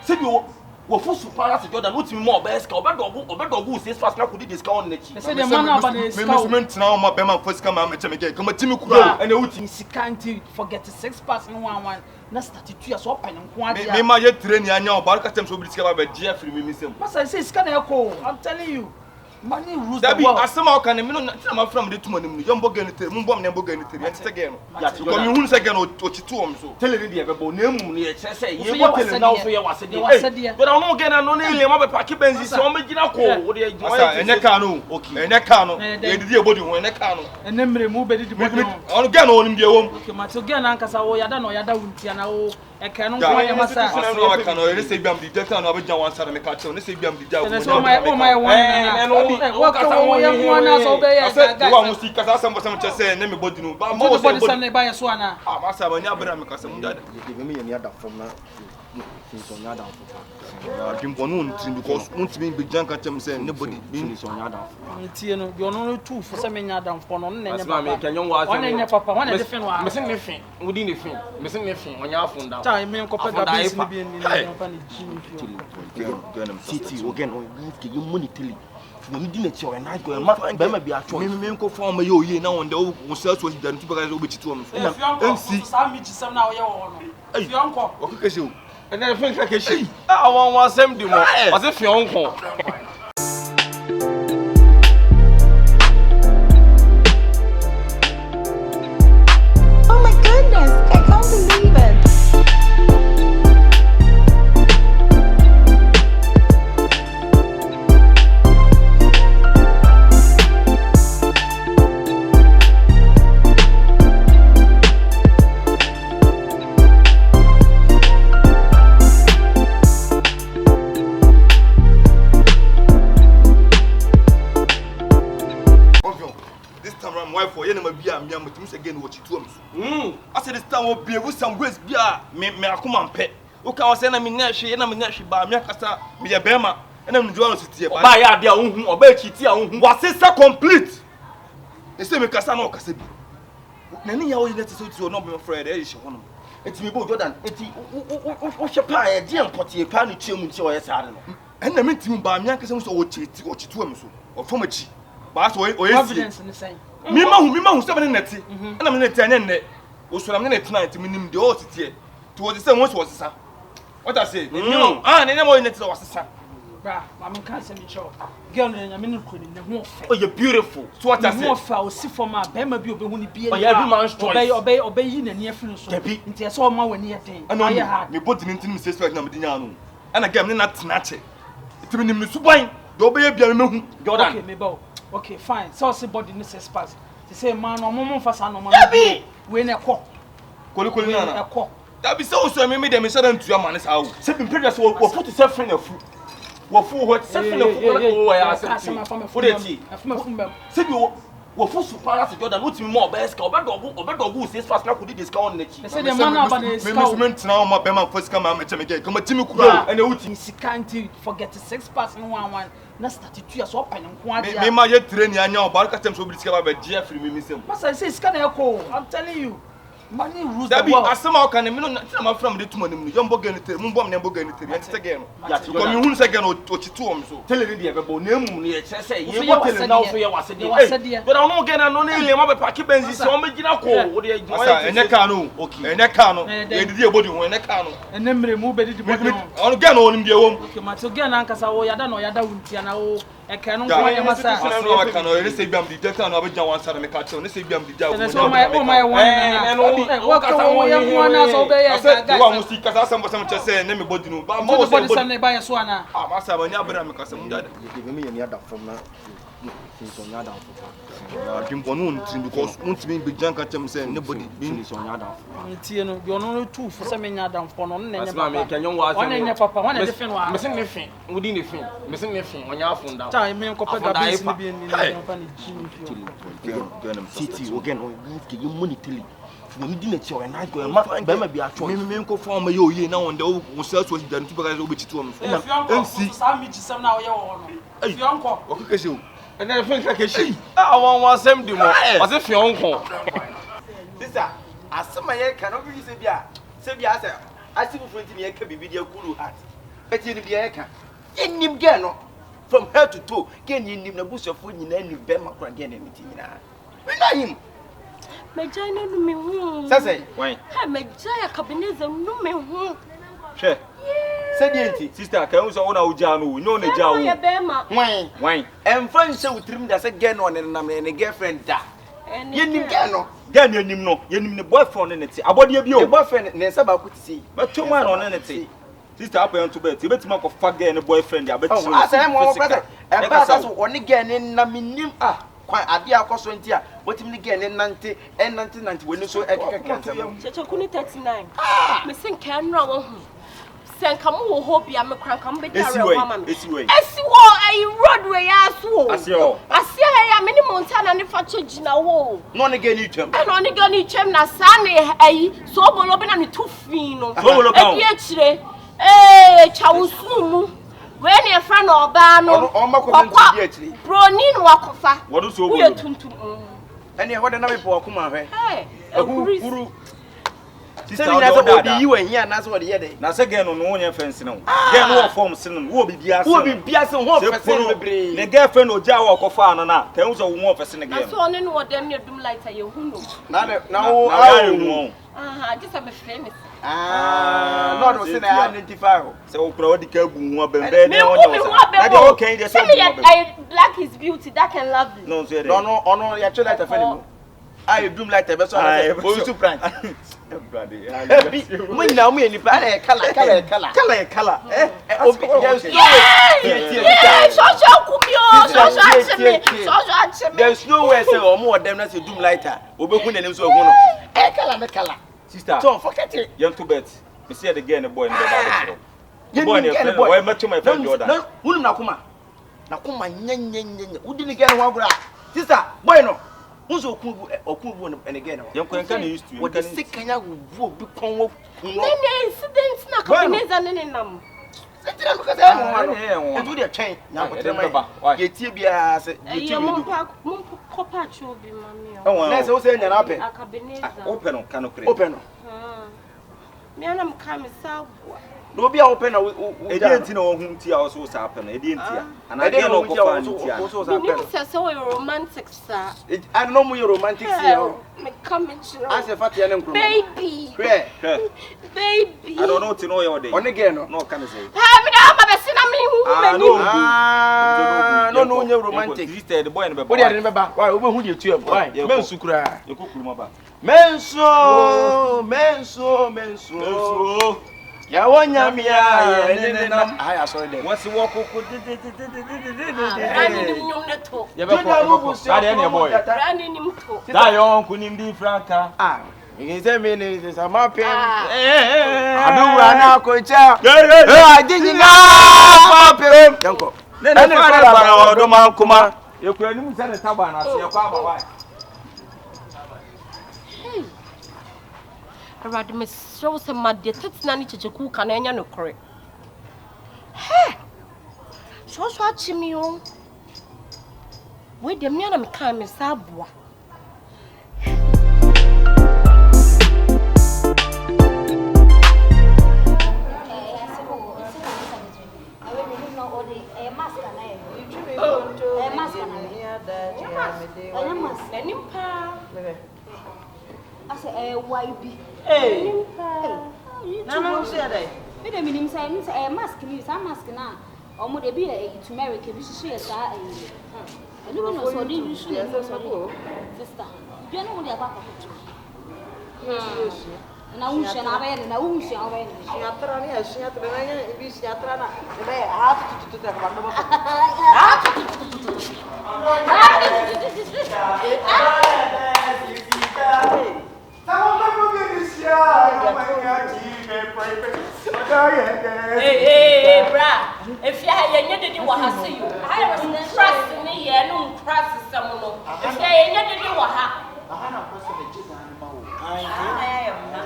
said you were full to pass Jordan, what's more best or better who says fast now could discount it. They said the man now my Bema first come out and come a Timmy and the wood can't forget 6 pass in 1. Not started 2 years open and one. My yet training and now Barcatem will discover by Jeffrey Missing. But I say, Scanner, I'm telling you. Money rules that be as somehow can a from the 2 money, young Bogan, Mumbom, Nembogan, again. You again or 2 so. Tell it the other name, say, you want to know for your was a but I'm not getting an only Pakibenzi, so I'm making a call. What do you do? And a canoe, okay, and a canoe, and the body when a canoe, and then remove it again on your own. Okay, my again, Uncle Sawadan or Yada, I cannot say, I'm the doctor and I'll one side of the carton, and say, I'm the doctor. My one and what I see because some just say, name body no, but more than by a swana. I must have a Yabra because I'm dead. Give me any other from now. Because once me be drunk at them saying nobody being on other. You're only 2 for some Adam for none. Can young one and your papa one different one. Missing anything within the film, missing anything on your phone. Time, me compared to City again, you money till we didn't show and I go and Bama be a choice. Me go for my year now and the old self was done to buy over to him. And see, some now your uncle. Okay, and then I think like a sheep. I want some do more as if your uncle. Oh my goodness, I can't believe it. Again, what you do. I said, this time will be with some grace. Me, I come and pet. Okay, I was saying, I'm in Nashi, and I'm in Nashi by Miakasa, me a Bema, and I'm enjoying it. Buy a dear own or bed cheaty. Was sister complete? The same Cassano Cassabi. Nanny, how you let us to not be afraid. There is one. It's me, Jordan. It's a pie, a dear potty, a pan, children, so as I don't know. And I meant to buy Miakasa or cheat or chituamso or from a cheat. But or evidence in the same. Mima who's 7 in net, and I'm in a 10 and net. Was I'm in a tonight to mean the old city. Towards the same was the son. What I say? No, and any more in it was the son. Bra, I'm can't say show. Girl, I'm in the more. Oh, you're beautiful. So what I say? More foul, see for my Bema be be every man's choice. Obey in the near funeral. Into a small more when near thing. And I had me put an intimate sister like Namadino. And again, not snatch it. To be Miss Wine, don't be a young Jordan. Okay, fine. So somebody misses pass. The same man or moment for son or man. When a cock. A cock. That be so I made them sudden to your man's house. Second previous will put yourself in a food. What for what? Second I said you were full to pass Jordan, what's more best or better who says fast now could discount it. They said the man now my Bema first come out and come a Timmy and the wood can't forget 6 pass in 1. Not started 2 years open and one. Me, my yet training and now Barcatem will discover by Jeffrey Missing. But I say, Scanner, I'm telling you. money rules the world. Asema ka na me no na ma from the tuma nim no yombo ganiteri mo bom na yombo ganiteri enti again no ya ko me hu again o chitu om so tele ni de bebo na emu no ye kire say ye bo tele na so ye wasede but I no get na no ile ma be pack benzi so me gina ko o de asa enye ka no enye ka no ye didi ebodi ho enye ka no ene mre mu be didi bodi on get no onim de wom okay ma to get na ankasa wo yada no yada wuntia na wo eke no ko ye masa asema ka no ye say biam di data no abeja wan sa na me ka che no say biam di ja wo so my one what kasa wo ye mo na so be ye ga wa musi kasa sam bosam che say ne me bodi no ba mo bodi sam na ba ye so ana ah masa ba nya bra me kasa mu dada me ye ni ada from na so nya down I didn't want to because want me be junk at them saying nobody being so yada. Tie no you no too for say me nya down for no na nya papa. Can you watch? One nya papa, one dey fin wa. Me say ne fin, we dey ne fin. Me say ne fin, onya afun down. Ta me nko pega business ni bi ni papa ni chi. Titi again on you money tell when you didn't show and I go and be a choice. Me nko form yo ye na on the wo sell to the two guys obi chitu am. MC Sam mi chi sam na wo ye wo no. Fi onko. O keke se o. And then think like a sheep. I want some demo. As if your uncle. Sister, as some my cannot be Sebia say, I see friend me can be video cool at. But you be a can. In him gano from head to toe, can you name the bush of food in any Bema again anything now? We know him. Majana no me hu. Say, why? Ha Majaya Akabenezer no me hu. She. Say sister, can you say ona ujanu? No ne jawo. Why? And friends say with him that again on and a girlfriend da. You nim gano. Gan you nim no. You nim the boyfriend in it. Abodi bi o. Boyfriend ne saba kuti see. But two man on it. Sister up on to bed. You bet ma ko fag girl and boyfriend ya bet. I say mo brother. E ba so oni girl ni na minim kwan ade akoso ntia wotimi girl ni nante en nante we ni so ekeka Cheche kuni 39. Me sin kan ra wo hu. Sen kam wo ho bia me kran kam be dare wa ma me. Esiwo ayi roadway aso. Asia ya me ni Montana ni fa chegina wo. No ne girl ni twam. No ne girl ni twam na sa ne ayi Sobolo be na ne tufin no. E di akire. Chawusumu. When your friend or ban no, Brony no wakofa. What is so good? And you what another poor kuma. Hey, Guru. Sister, you and here, and that's what the other. Now, again, on one fence now. Get no form, sin, will be Bias, will be Bias, and what the girlfriend or Jawa Kofana now. Tell us a more for sin again. So, on and what them you do like a you who now, I know. I just have a famous. Not to say identify. So, probably Kabu, okay, black is beauty, that can love you. No, you actually like a friend. I do like the best. I was too prank. We now me any color. There's no way say or more them that you do lighter. Obekun dem so ehun. Color. Sister. Don't forget it. Young to bet. Me see the girl and the boy in the Bible. The boy and the boy met my friend Jordan. No, who nakuma. Nakuma nyenyenyenye. Who didn't get one bra. Sister, boy no. Unso okubu and again. Young can used to. What the sick Kenya will be convo. Incidents na Akabenezer nene nam. Because I do their chain. Now, whatever. Get TBA say, you Copa Chobi, mammy. Oh, let's also say an open. Akabenezer. Open cannot open. Me and I'm coming south. No be open. I didn't know whom tea also happened. I didn't hear. And I didn't know also happened. So romantic, sir. I don't know you're romantic. Coming as a fatty and baby. Baby. I don't know to know your day. On again, no can I say. No, you're romantic. The boy in the boy. Why, who you to why? Mensukra. You cook him about. Menso. Ya wonya mi ya nene nam aya so de what's walk rani nim nyum ne to ya be ko ade na boy rani nim to da yo kunim di franka you say me ni say ma pen adura na ko cha adinyi na ma pen yanko ne fara odo man kuma ye ko anim se ne taba na se ye ko abawa Arad me show some mad de tetina ni Kyekyeku ka na enya no kore. He. So achimi o. We dem ya na me kan me sa aboa. YB. Hey. No, say that. Me the minim say mask ni say mask na. Omo de bi turmeric bi hihye sa enu bi no so de yusu ni so de. Sister. Bi na mo de akwa akwa. Na unche na be na unche na be. Siatra ni siatra na bi siatra na. Be ha tu ta kwa no. Hey, bra. If you have any wa ha see you. I was trust me here no trust someone. If you have any wa ha. Aha na person the Jesus animal. Ai am na.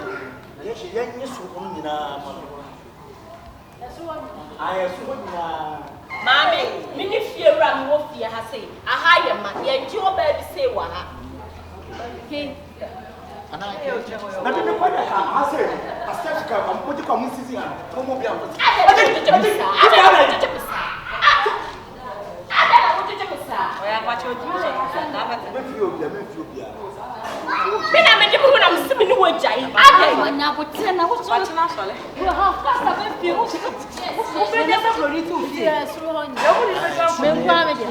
Yes, you so on nyina ma. Ai so nyina. Mami, me ni fie bra me wo fie ha sei. Aha ye ma, ye nji o ba bi sei wa ha. Okay. Na me kwada ha say asafika kwa mmoja kwa msisi ha momo bia mo Oya kwa choji na ba me fi obia me na me de mu na msimi ni wo jai ade na botre na wo so na sole wo ha fasta be fi wo be de sa flori tu fi yes ro ho ni me kwa me de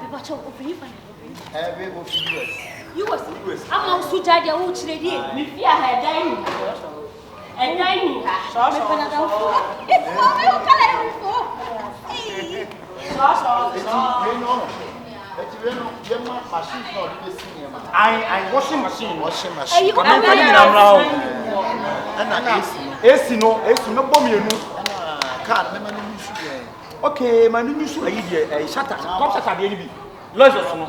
be ba cho o fi fa every go US. US. I'm also jadi awak cerita dia. Mesti ada dining. Ada dining ha. Me pernah tahu. Kau kalau info. Machine no dey see ma. I washing machine. Ayi ko na mra o. AC no bom yenu. Car me ma no su dey. Okay, ma no su ayi dey shatter. Top shatter dey ni bi. Lọ́jọ́ sọ́nà.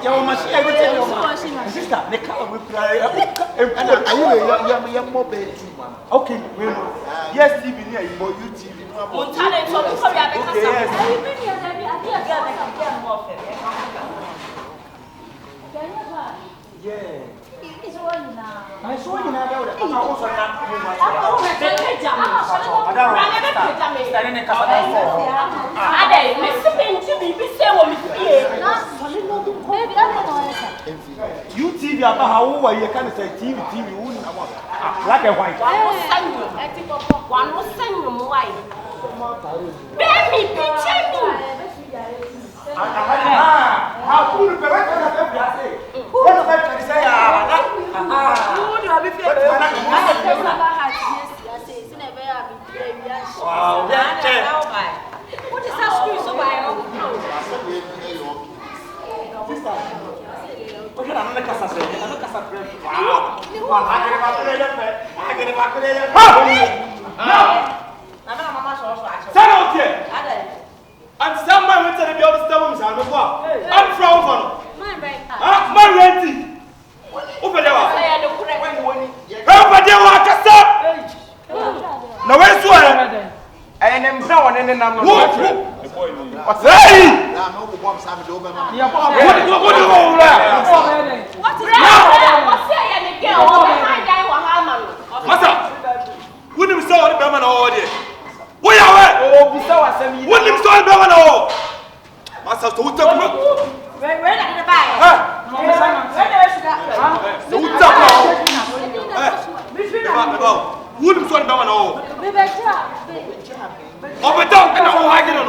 Yàwó machine ẹgbẹ́ tẹ̀lé ọmọ. Sister, ne ká ọmọ ìkura Ayé mọ bẹ́ẹ̀ tù ma. Okay, wait no. Yes TV ni ayi mọ UTV. Mo talent so ko bi abeka sa. Ayi me ni ada bi ade ade mo ofe. Yeah. It's one now. I saw you now there. I'm also not. UTV about how were you can say TV black and white. One was saying white. Baby, picture me. How could you correct that? What about you say? Wow, what is that screw so by? Okay, I'm not casa say. I'm not casa friend. Wow. I get it back. mama so actually. Stand out here. Ade. And someone went to the other stone and I'm from My right. my renty. Over there. Say the correct. Over there, what's up? Now, where's one? And then now and then I'm not. What's that? What do you say? Where are we? Oh, we saw us. What do you say? Master, so what's up? Where did the buy? So what's up? Who do you say? Oh, but don't know how I get on.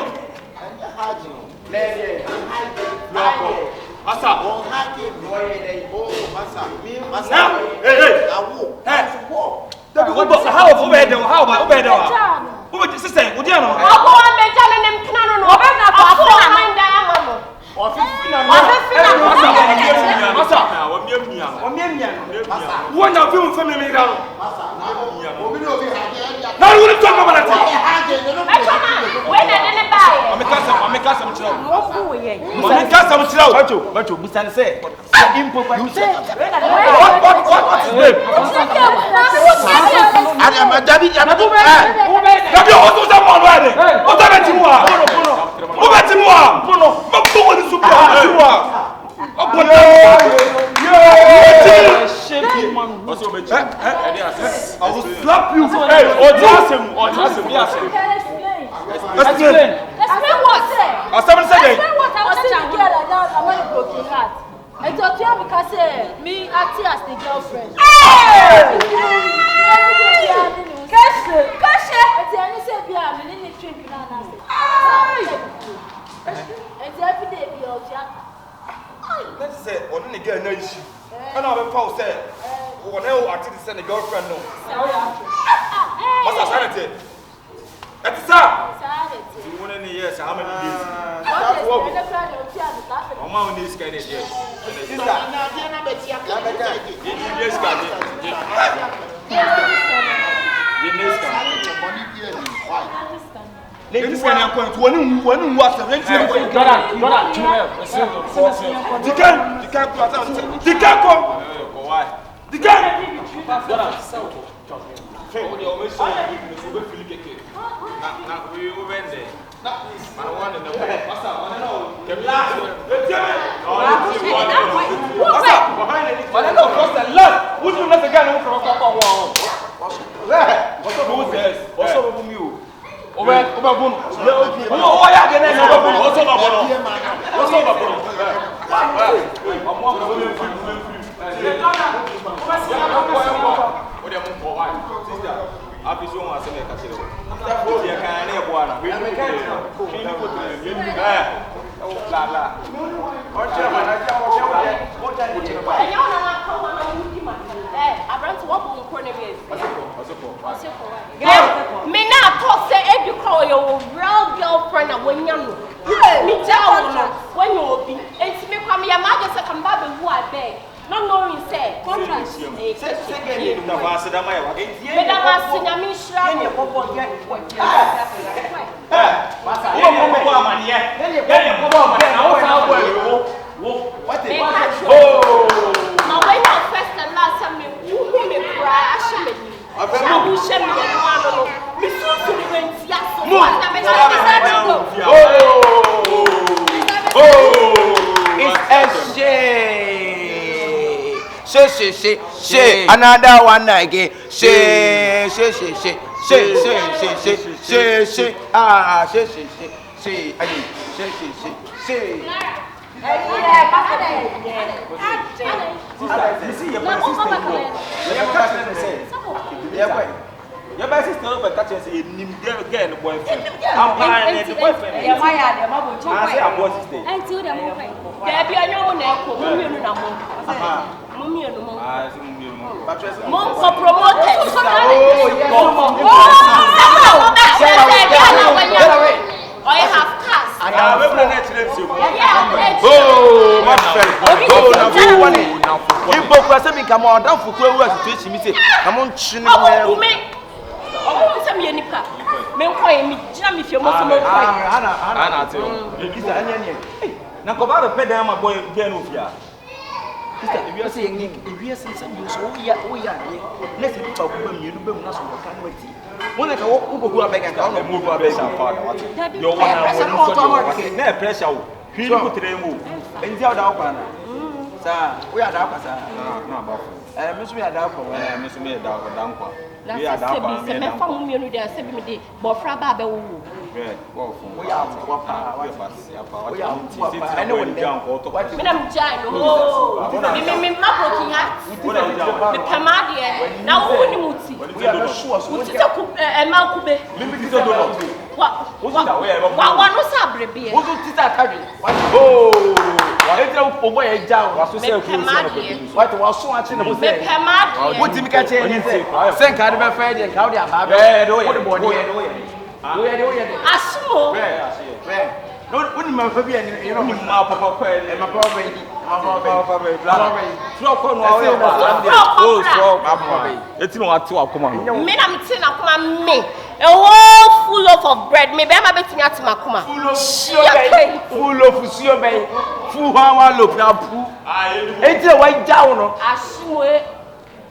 Masa, I will slap you. Hey, or trust him. Explain. Explain what? Explain what? I was saying girl and now I'm a broken heart. I thought you because me acting as the girlfriend. Hey! Cash. It's any say be am in the drink now. It's every day be out here. Let's say on the girl no issue. And I will pause say whatever activity send the girlfriend no. What's that sanity? That's sanity. You want any years how many days? Mama needs kind of yes. Ladies can point one what you can't come. Why? The can we went there. I want to know. Me now talk say if you call your real girlfriend and when you know. Me tell you when you be. It's me come your mother say come back who I beg. No knowing say contract. Second the vast that my work. Me that was me shrap. What is now when you first and last time me who me cry I should me. I will share me and one of me so to went yes so what that me it's a shame. Another one again. Say. Ah, your best is not catch us in again, boyfriend. I'm buying the boyfriend. I say I'm what is there. Until the moment. There be a young man called Mummy Mom for promoted. I have cast. I have oh, my friend. Oh, now you both are saying come on down for 12 hours to teach me. Come on, chin. Oh, me. Oh, some yenipa. Men call me jam if you're most of Anna, now go back to pay down my boy again of ya. Sister, if you are saying if you are saying something, so we are, let's talk about you, but not so can't wait. When I go who are begging, I don't move our best and father. Your one never pressure. He put the move. And the other sir, we are dark, sir. No, Miss me a dark, Miss me a dark, we are dark. full of bread. Maybe I'm a bit at Makuma. Full of sugar, full look now. It's a white down.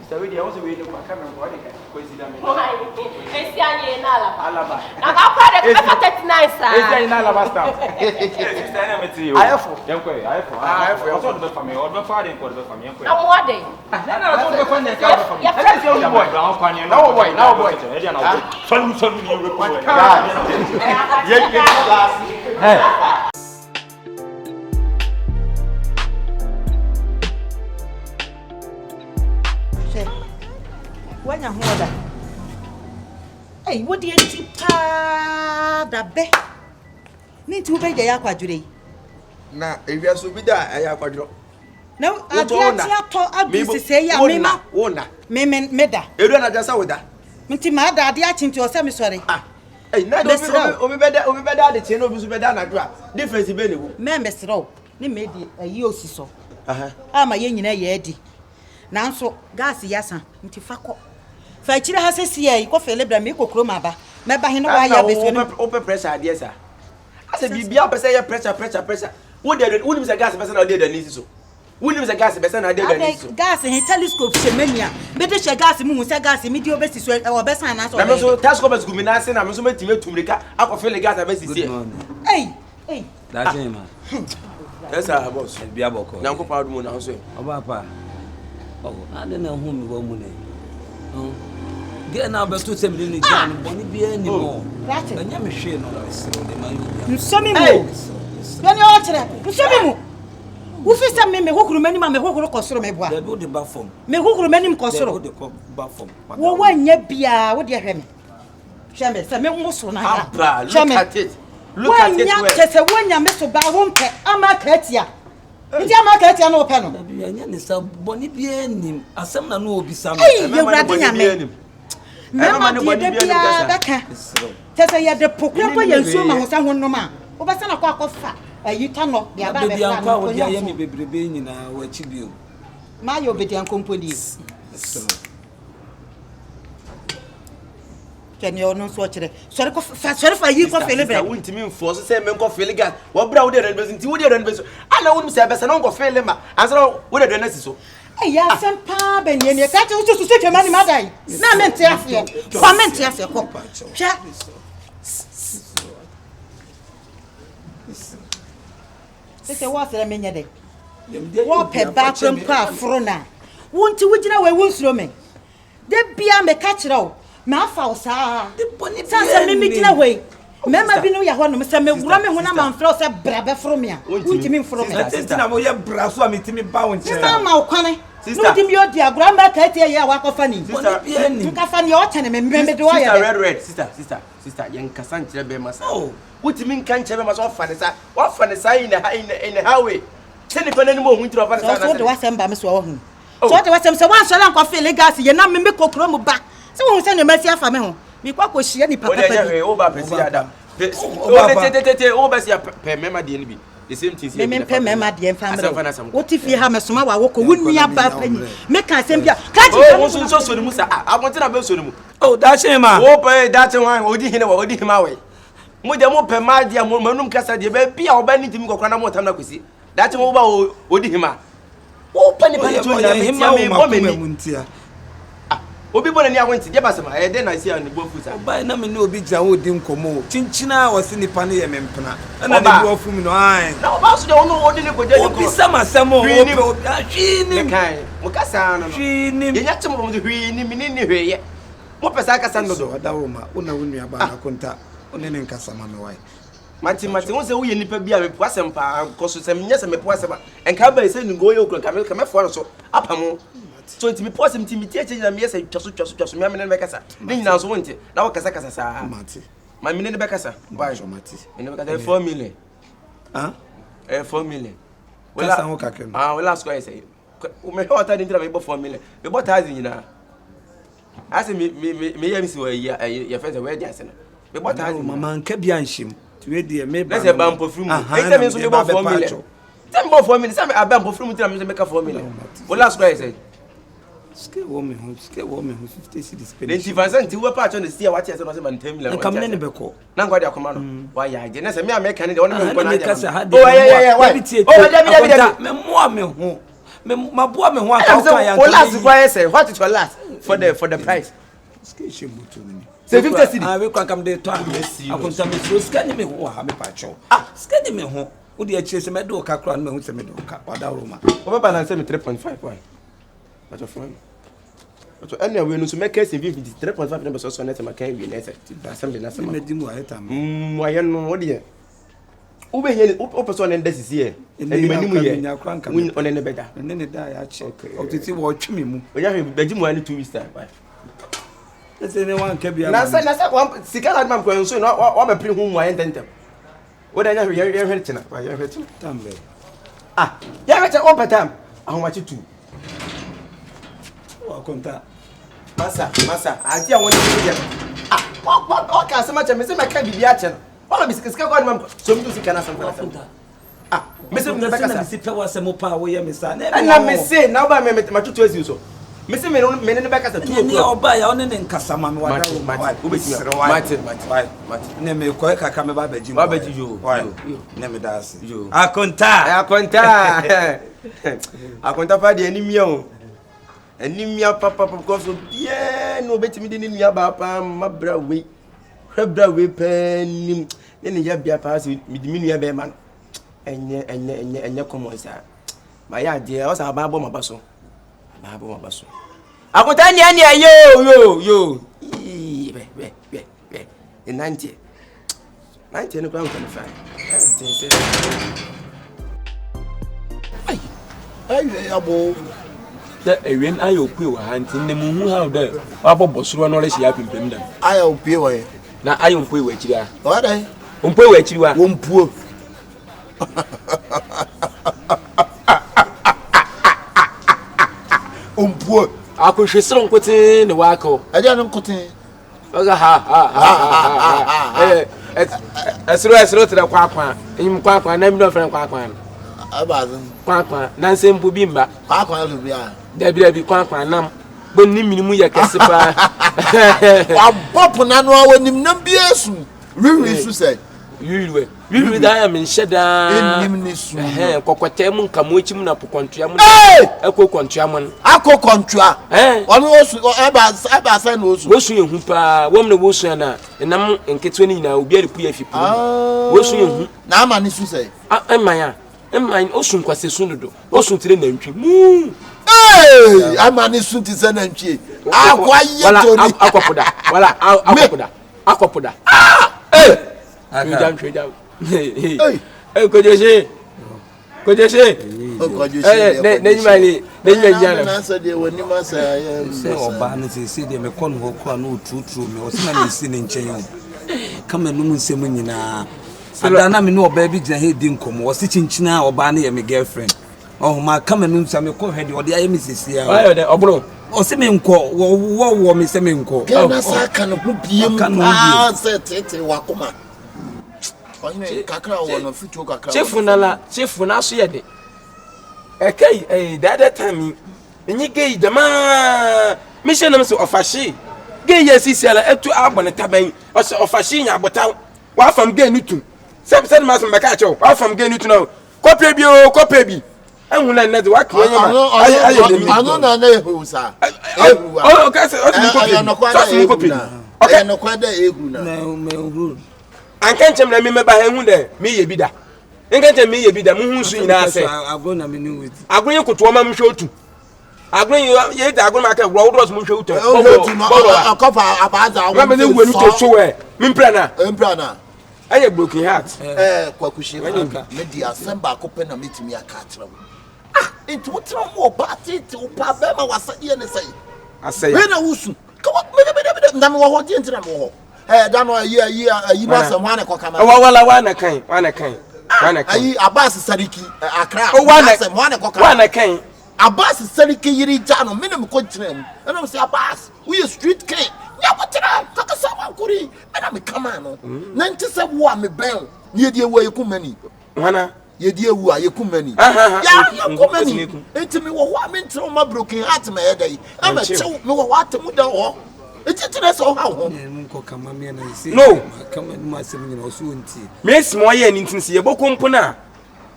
So we also wait for camera. What is it? Alaba. Now, nice. It's not lava stamp. Ayefo. Ayefo. Also the family. Or the father in the family. I'm what day. Then I told the family. Now boy. Hey. When you hold that. Hey, what do you think? That be. Need to be the aqua. Na ewia so bi da aya kwadro. No, I can't talk abuse say ya me ma. Wona. Me da. Edu na jasa woda. Nti ma da ade achinti o se me sorry. Ah. Eh na do obi beda de tie no obi so beda na do a. Difference be ne wo. Me mesro. Ne me di ayi osiso. Aha. Ama ye nyina ye adi. Nanso gas yasa nti fakọ. Fa chire ha sesi yi ko fele bra me kokro ma ba. Me ba he no wa ya be so no. Open pressure ade esa. Asa bibia pese ye pressure. Wo nim say gas pese na ade da nisi so. Wo nim say gas pese na ade da nisi so. Gas he telescope shemania. Me de she gas mu say gas me di obesi so e obesa na so. Na me so telescope gumi na se na me so metime tumrika akofele gas abesi sie. Hey. That's him man. Yes sir boss. Bia boko. Nyanko pa do mu na so. Oba pa. Oh, I don't know who me wo mu ne. Oh. Get now be to say me ni jan boni bia ni mo. Anya me hwe no so de man. Nsomi mo. Bani o kire. Nsomi mo. Wo fi say me hokuru mani ma me hokuru kosoro me boa. They do the back form. Me hokuru mani m kosoro. They do the back form. Wo wanya bia wo de hwe me. Hwe me say me mo so na ya. Look at it. Look at it. Wanya kese wanya me so ba wo mpe amaka atia. Nti amaka atia na ope no. Bia nya ni sa boni bia nim. Asem na no obisa me. Ye wrade nya me. Mama de bia baka. Tese ye de pokra po ye nsuo ma ho sa honnom a. Wo be sa na kwa akofa. Ayita no bia ba be fa no. Bia ye me bebrebe nyina wa chibio. Ma yo bedian komponi. Kenya ono so kire. Sori fa yi ko fele be. Wo ntimi mfo so say me ko fele gas. Wo bra wo de ran be nti wo de ran be so. Ana wo nim say be say no ko fele ma. Answer wo de ran si so. Ya sempa ben ye ne ka te wo so twema ni madai. Na mente afie. Kwa mente afie ko. Hwa. Sese wo asere menye de. Wo pe ba kwem kwa afro na. Wo nti wo gina we wo nsuro me. De bia me ka kire wo. Ma afa wo saa. De boni bia. Sase me gina we. Mema bi no ya ho no se me wura me ho na ma mfra se bra be fro me a. Wo nti me mfro me. Sese na mo ye bra so a metimi ba won kire. Sese ma wo kwane. No dim yo dia agura ma ka tie ye wa kofa ni. Sister bia ni. Nka fa ni o chane me me de wa ya. Red. Sister, yen kasa nkire be masa. Oh, wotimi nka nkire be masa ofa ne sa in the highway. Send the name of winter of us. So the wasem ba me so wo hu. So the wasem se wan so lan ko feel gas ye na me kokro mu ba. Se wo se ne masi afa me ho. Me kwa ko hie ni papa pa. O ba pesi adam. O ba si pe mema de ni bi. The same thing here. Me pe mema de family. What if you have me soma wa wo ko wunni aba pa ni. Me kan sem bia. Ka ji wo so ni mu sa. Abonte na be so ni mu. Oh, that's him ma. O pe that one odi hine wa odi hima we. Mo de mo pe ma dia mo manum kasa de be bia oba ni timi kokra na mo tam na kwesi. That one ba odi hima. O pa ni pa ni to na me mo me. Obi bona ni awonti de basema e de na sia ni bofu sa. Oba na me ni obi gya wo di nkomo. Chinchina wose nipa ne ye mempena. Na de bo afu mi no ai. Na oba so de wono odi ni koja ni ko. Obi sama samo obi hwi kai. Mo kasa no. Hwi ni. Ye nya temo mo de hwi ni mi ni hweye. Mo pesa kasa no do. Oda wo ma. Una wonu aba na konta. One ne nkasa ma me wai. Mati won se wo ye nipa bia me poasem pa koso se nya se me poasem. Enka ba se ni go ye okran ka me fo no so apamo. So ntimi poasem ntimi tie na me yesa twaso me amene be kasa ne nyina so wonte na wo kasa saa mate ma me ne be kasa ba jo mate me ne be kasa 4 million 4 million wala san wo kakem wala square say me hota din tira me bo 4 million me bo 1000 nyina ase me ya mi si wa ya fese we dia sene me bo 1000 mama nka bia nhim we die me ba let's ban po frumu enta me so me bo 4 million tem bo 4 million say me aban po frumu tira me make 4 million wala square say ske wo me ho 50 cedis pe. Nti Vincent wo pa acho ne sia wa tia se no se man 10 million. Nka me ne be ko. Na nkwa de akoma no. Wa ya je na se me America ne de wona me nkwa na ya. Oh yeah. Me mo me ho. Me maboa me ho aka ya. What last price say? What is your last for the price? Ske shebutu ni. Say 50 cedi. Ah, we kwa kam de to am. Akonta me so scan me ho ha me pacho. Ah, scan me ho. Wo de akire se me do ka kra no me hu se me do ka. Wada roma. Oba balance me 3.5 one. But your friend. But anyway, no so make case 3.5 number so net ma kan wi na assembly na sama. Me di mu ayeta ma. Why no wo de. Ube here o person na ndesi here. Eni mani mu ye. Win on ne beda. Ne da ya che. Otiti wo twi me mu. Oya hwe beji mu ani 2 weeks time. Ese ne wan ka bia. Na say one sika la mam kwan so no wa be pre hu mu ayen tentem. Wo da nya hwe ye hwe tina. Wa ye hwe tina. Tambe. Ah, ya ga che all the time. Ahomachi 2. Wa konta. Masa, ati awon ni je. Ah, what ka se ma che me se ma ka bibia che no. Wala bisika kwa mam so mi sika na sam konta. Ah, me se me beka sa. Me se pe wa se mo pa wo ye me sa. Na me se na ba me matutu asi so. Me se me ne beka sa 2 o'clock. Ni oba ya one ne nkasa ma me wa da wo. Mate. Ne me ko e kaka me ba baji mo. Ba baji yo. Ne me da ase. Yo. Akonta. Akonta fa de animia o. Animia papa because bien no betimi de nua ba pa mabra we. Hwebra we pen ne ya bia pa se mi di nua be ma no. Enye common sa. Ma ya de o sa ba bo ma ba so. Akonta ni yo. Be. In 90 no kwa 25. Ai abo. Da ewen ayo pue wa hanti ne mu hu ha da wa bobo suro no le hia pimpem da. Ayo pue wa. Na ayo pue wa chiri a. Wa dai. Pue wa chiri wa. Wompuo. Ompuo. Akohwesero nkote ne wa akọ. Aja no nkote. Oga ha. Esro tira kwa. Enyim kwa na mi no fere kwa. Abazin. Kwa na nsempu bi mba. Kwa lu bia. Dabi kwa nam. Bonni minimu ya kese pa. Wa bop na no awonim nam bi esu. Wiwi su say. Wiwi da ya men sheda. Enim ni su. Kokote mu nkamo chim na pokontua mu. Kontua mu. Akọ kontua. Onu osu eba say no osu. Wosu yehu pa, wom na wosu na. Enam nketwe ni nyina obi aripu ya fipu. Wosu yehu. Na ama ni su say. Emman osu nkwase su dodo. Osu tire na ntwi. Mu. Ama ni su ti se na ntwi. Akwa yetori. Akopoda. Trejam. Kojeje. Ne na so de woni ma sa ya. Se oba ne se de me kon ho kwa no trutru me o se na si ne nchen yo. Kama no mu nsem nyina. Adana me no oba bi gina he di nkomo. O se chinchina oba ne ye me girlfriend. Oh ma kama no nsam me ko hwede o de aye me sisi ya. Ayo de obro. O se me nko wo me se me nko. Gana sa ka no biem ah se tete wakoma. Onye kakra wo no fitu kakra. Chifu na so ye de. Ekei that time enyi gei dama mission am so ofashi. Gei yesisi ala etu abone taban. O so ofashi nya abotan. Wa fam gei nutu. Se ma so mbaka acho. Wa fam gei nutu no. Kopie bi. Ehun na nede wa kan yema. Anu na na ehusa. O ka se o ti kopie. Okay no kwada egu na. Na me hu. Ankanchem na me meba ehun de me ye bi da. Nkanchem me ye bi da mu hu su nyina ase. Agro na me ni wit. Agro ye koto ma mhwe otu. Agro ye da agro ma ka wo do so mhwe otu. Akofa abaza wo. Me ne wenu to so we. Me mprana. Aye broken heart. Kwakushi me di asemba akope na metimi aka atrewo. Enti wotra mo ba tete opa be ma wasa ye ne sai. Asai. We na wusu. Ka me ndam wo ho di entra mo ho. Dan no yi ma sam wane kokama. Wana kan. Ayi Abbas Sariki Accra. Wana wane kokama. Wana kan. Abbas Sariki yiri jano minim ko tirem. And I say Abbas, we street king. Ya wotra taka sama kuri. And me kama no. Nanti se wo me ben. Ye die wo yekumani. Wana ye die wu a yekumani. Ya yekumani. Enti me wo ho me ntro ma broken heart me yedai. Am chew me wo wat mu da ho. Eti so ha ho. Nko kama me na isi. No. Kama ma sem nyina oso nti. Me small ye ni ntinsi ye bokompo na.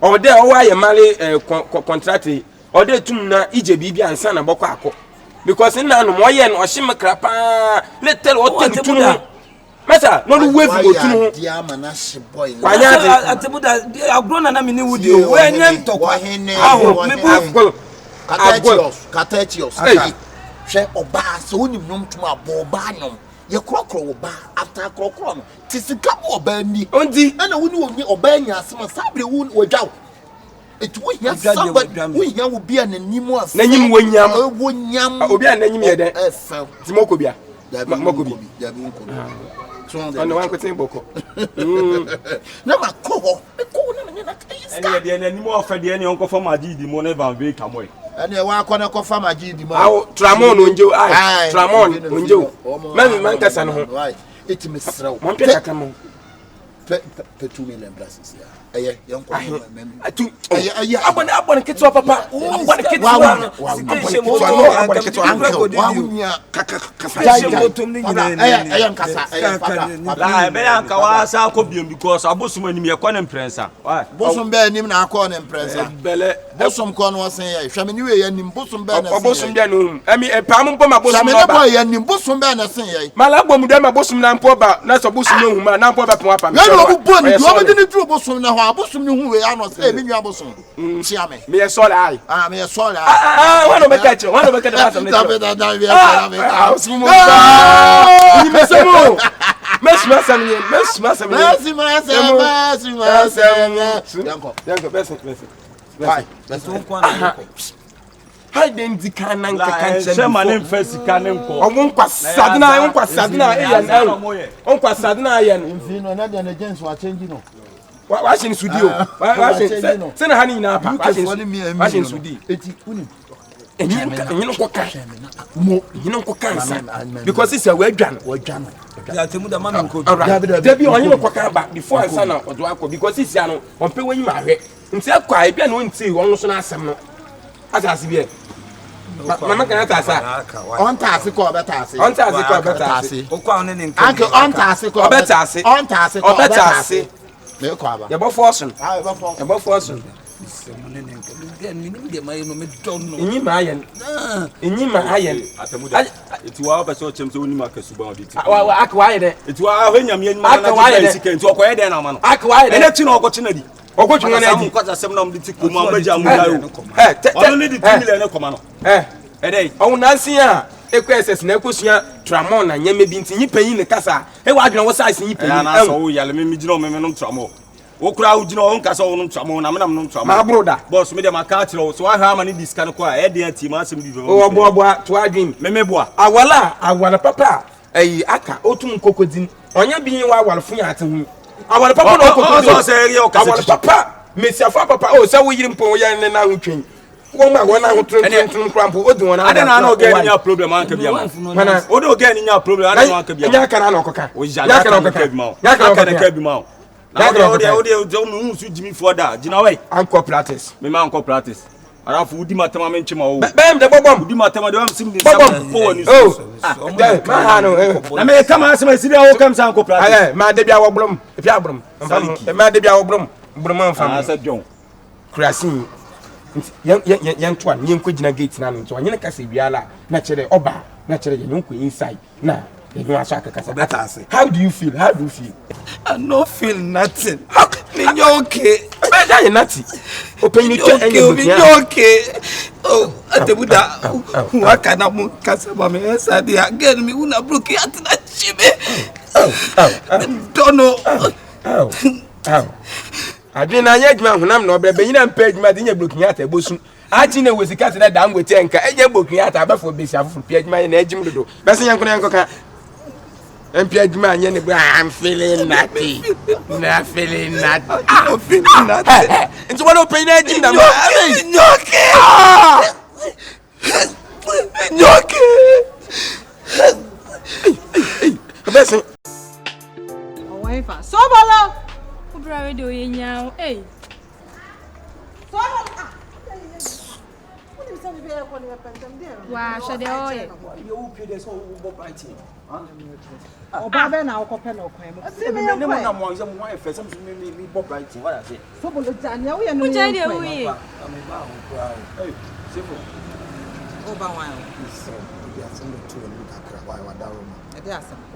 O de o wa ye male contract. O de tum na ije bibia ansa na bokọ akọ. because na no moye no ohye mekrapa let tell what tell tunu masa no do wave go tunu dia manashe boy wanya atebuda agrona na mini wudi o wenye ntokwa aho me Katechios hwe oba so wonim nom tuma boba nom ye krokro oba after krokro no tisika oba ni ondi na woni oba nya asema sabre won wodwaw etu wo hia somebody wo hia wo bia na nimu asa na nyim wonyam obi a na nyim ye den timoko bia makobi ya bi nko ono wan kwetin boko na makoho na me na ene ye de na nimu ofade ene onko fo magidi mo na van be kamoy ene wa akona ko fa magidi mo aw tramon onjo ai tramon onjo man kasa no ho etimi sraw mon peta kamo pe 2 million blessings ya eye yanko atu abone ketwa papa abone ketwa abone ketwa wa munya kaka eye nkasa la be yanka wa sa ko biom because abosum anim ye kwa na imprensa bosum be anim na akọ na imprensa bele bosum ko no sen ya hwame ni we ya nim bosum be na sen bosum be no ami pam mpo ma bosum ba hwame ya nim bosum be na sen ya mala gbom de ma bosum na mpo ba na so bosum no hu ma na mpo ba pon apa me no obu ni o be ni duro bosum na ho abosum ni hu we ya no say me nwa bosum chiame me ye sorry ai me ye sorry wano be catch wano be catch that some da we are ni mesemo mesma sam yanko best vai hai den dikana nka kanche se manem first kanem ko onkwa sadina onkwa sadina yen mfi no na de na gens wa change no washin studio washin se na hani na pa washin studio eti uni enyin ko ka mo enyin ko kansa because it's a wadwan ya temuda mama nko dabi onyin ko ka ba before answer na odo akọ because it's ano on pe wanyi ma hwe nti akwa e bia no nti won so na asem no asase bia mama kana ta sa on ta ase ko beta ase okwa one ne nka anke on ta ase ko beta ase me ko aba ya bo fortune ya bo fortune enyi ma ayen atemuda eti wa ba so chem so oni makasuba odi ti wa akwa ayen eti wa ahwenyam ye nyuma na ti sika enti okoye den na ma no akwa ayen ene ti na okoche na di okoche na di ko za sem na mdi ti ko ma baja mu dayo ono ni di 2 million e koma no edey on nansi a EQSS na ekosua tramon na nyame bi nti nyipanyi ne kasa e wa adwena wo size nyipanyi na so wo yale me gina o me no tramon wo kura wo gina o nkasa wo no tramon na me nam no tramon ma broda boss me dem aka kire so wa ha ma ni diska no ko a e dey ti ma asem di o boa to adwin me boa awala papa ayi aka otum kokodin onya bi wa awalfo ya ate hu awala papa no kokodin so say area o kasa awala papa mesiafa papa o sa wo yiri mpo ya ne na hotwen wo ma wona ho tun krampo odi wona ada na oga ni problem anka bia ma o do oga ni nya problem ada no anka bia nya kana na okoka o ja na kana ka bi ma nya kana ka bi ma na o mu su jimi for da gina we anko practice me ma anko practice ara fu di matama me nchima wo bem de bobom di matama de am sim di sam po woni so ma ha no na me kama asema sidi a wo kam sa anko practice ma de bia wo blom e bia blom ma de bia wo blom amfam asa jon krasin yan twa nyen ko gina gate na no so anyene kasa wiala na kire oba na kire nyen ko inside na you aso akakasa better say how do you feel I no feel nothing me okay better you nothing open you okay oh atebuda waka na mu kasa ba me esa dia again me una broke at na chibe don't know adwe na anya adwuma honam na obrebe nyina mpa adwuma de nya blokin ata ebosu achi na wesika te da ngwete enka enya blokin ata abafo besi afofo pia adwuma na ajim dodo bese yanko ka empia adwuma anya ne I'm feeling naughty na feeling naughty into what open na ajim da nyoke bese owefa Sobolo Bra radio yenya eh wa shade oye you pay this whole party oba be na okope na okwan mu me na mo anze mo afa some me pop right what I say Sobolo jania wo ye no mo jade wo ye hey Shifo Oba wan. So, we are sending to Kakra, why were down?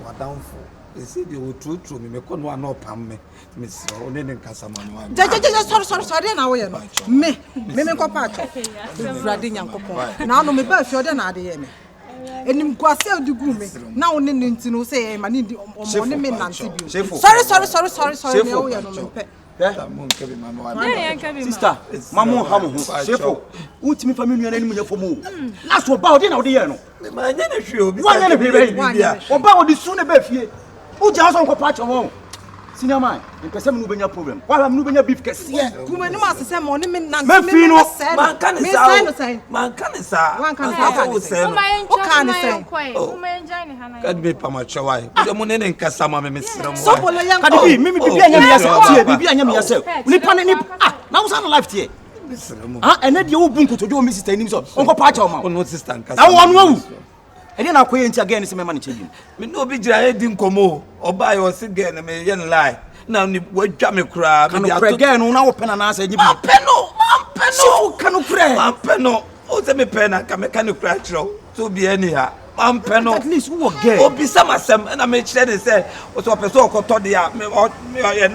Or down for. They say they will true me, con one no pam me, Miss Onen Casaman. Sorry, now we are me, Copacho. Radin and Copa. Now, no, me birth your than I am. And him go sell the gourmet. Now, Nin to say, I need the men and sorry, no, we are no pet. Sister, Mamma Hamu, Shifo, ultimate family enemy for more. Last about dinner, dear. My name show be one about the sooner Beffy. Who just on Copacho? Senior man, and Pesam Nubania problem. While I'm moving a beef case, woman must say money, man can say, one can say, God be Pamacha. The money in Casama, Miss Sobolo, can be maybe be yourself. We panic. Now, some life here. And then you won't to do Mrs. Tennis or Copacho, no sister. I want and then I'll quit again. Is my money changing? Me no be didn't come or buy or sit again and me lie. Now, what jam me crab and again on our pen and answer you. Penno, canoe crab, penno. Oh, tell me pen, I can cry to be anyhow. Penno, at least who again? Oh, be some and I made sure they say, what's what person called Todia,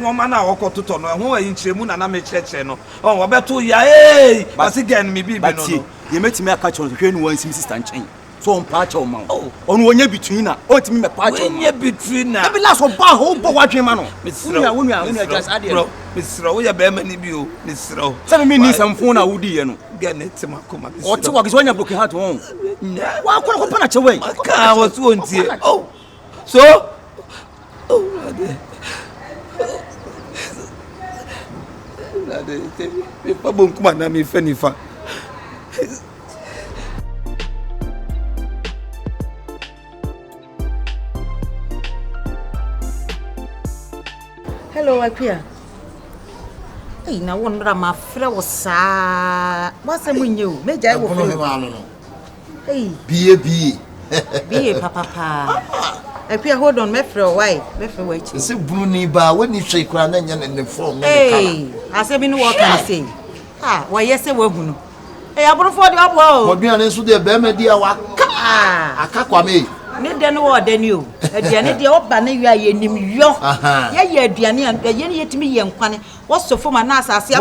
no man or to turn, who are in Chemun and I made church. Oh, about 2 years, but again, maybe, but you met me a catch on the train once, Mrs. Tanchain. So on patch of mouth. Oh, on 1 year between her. Oh, to me, a patch of year between her. Every last of Baho, but watching man. Miss Row, just added. Miss Row, you bear many view, Miss Row. 7 minutes and phone, I would get it to my coma. Or to walk is when you're looking at home. Why could I open at your way? I was one here. Oh, so. Oh, if I won't come on, I'm if any fun. Hello, Akua. Hey, now one my friend was sad. What's the when you? Major, hey, be a papa. Akua, hold on, my friend. Why? My friend, wait. It's a bruni bar when you shake one in the form. Hey, I said, what can I say? Ah, why, yes, a woman. Hey, I brought for the upload. What be honest with the Bemedia? I can't me. Need no more than you. At the end of the old banner, you are in New York. Yeah, Diani, and the Yenny to me, young Quanny. What's so for my Nasa? I say,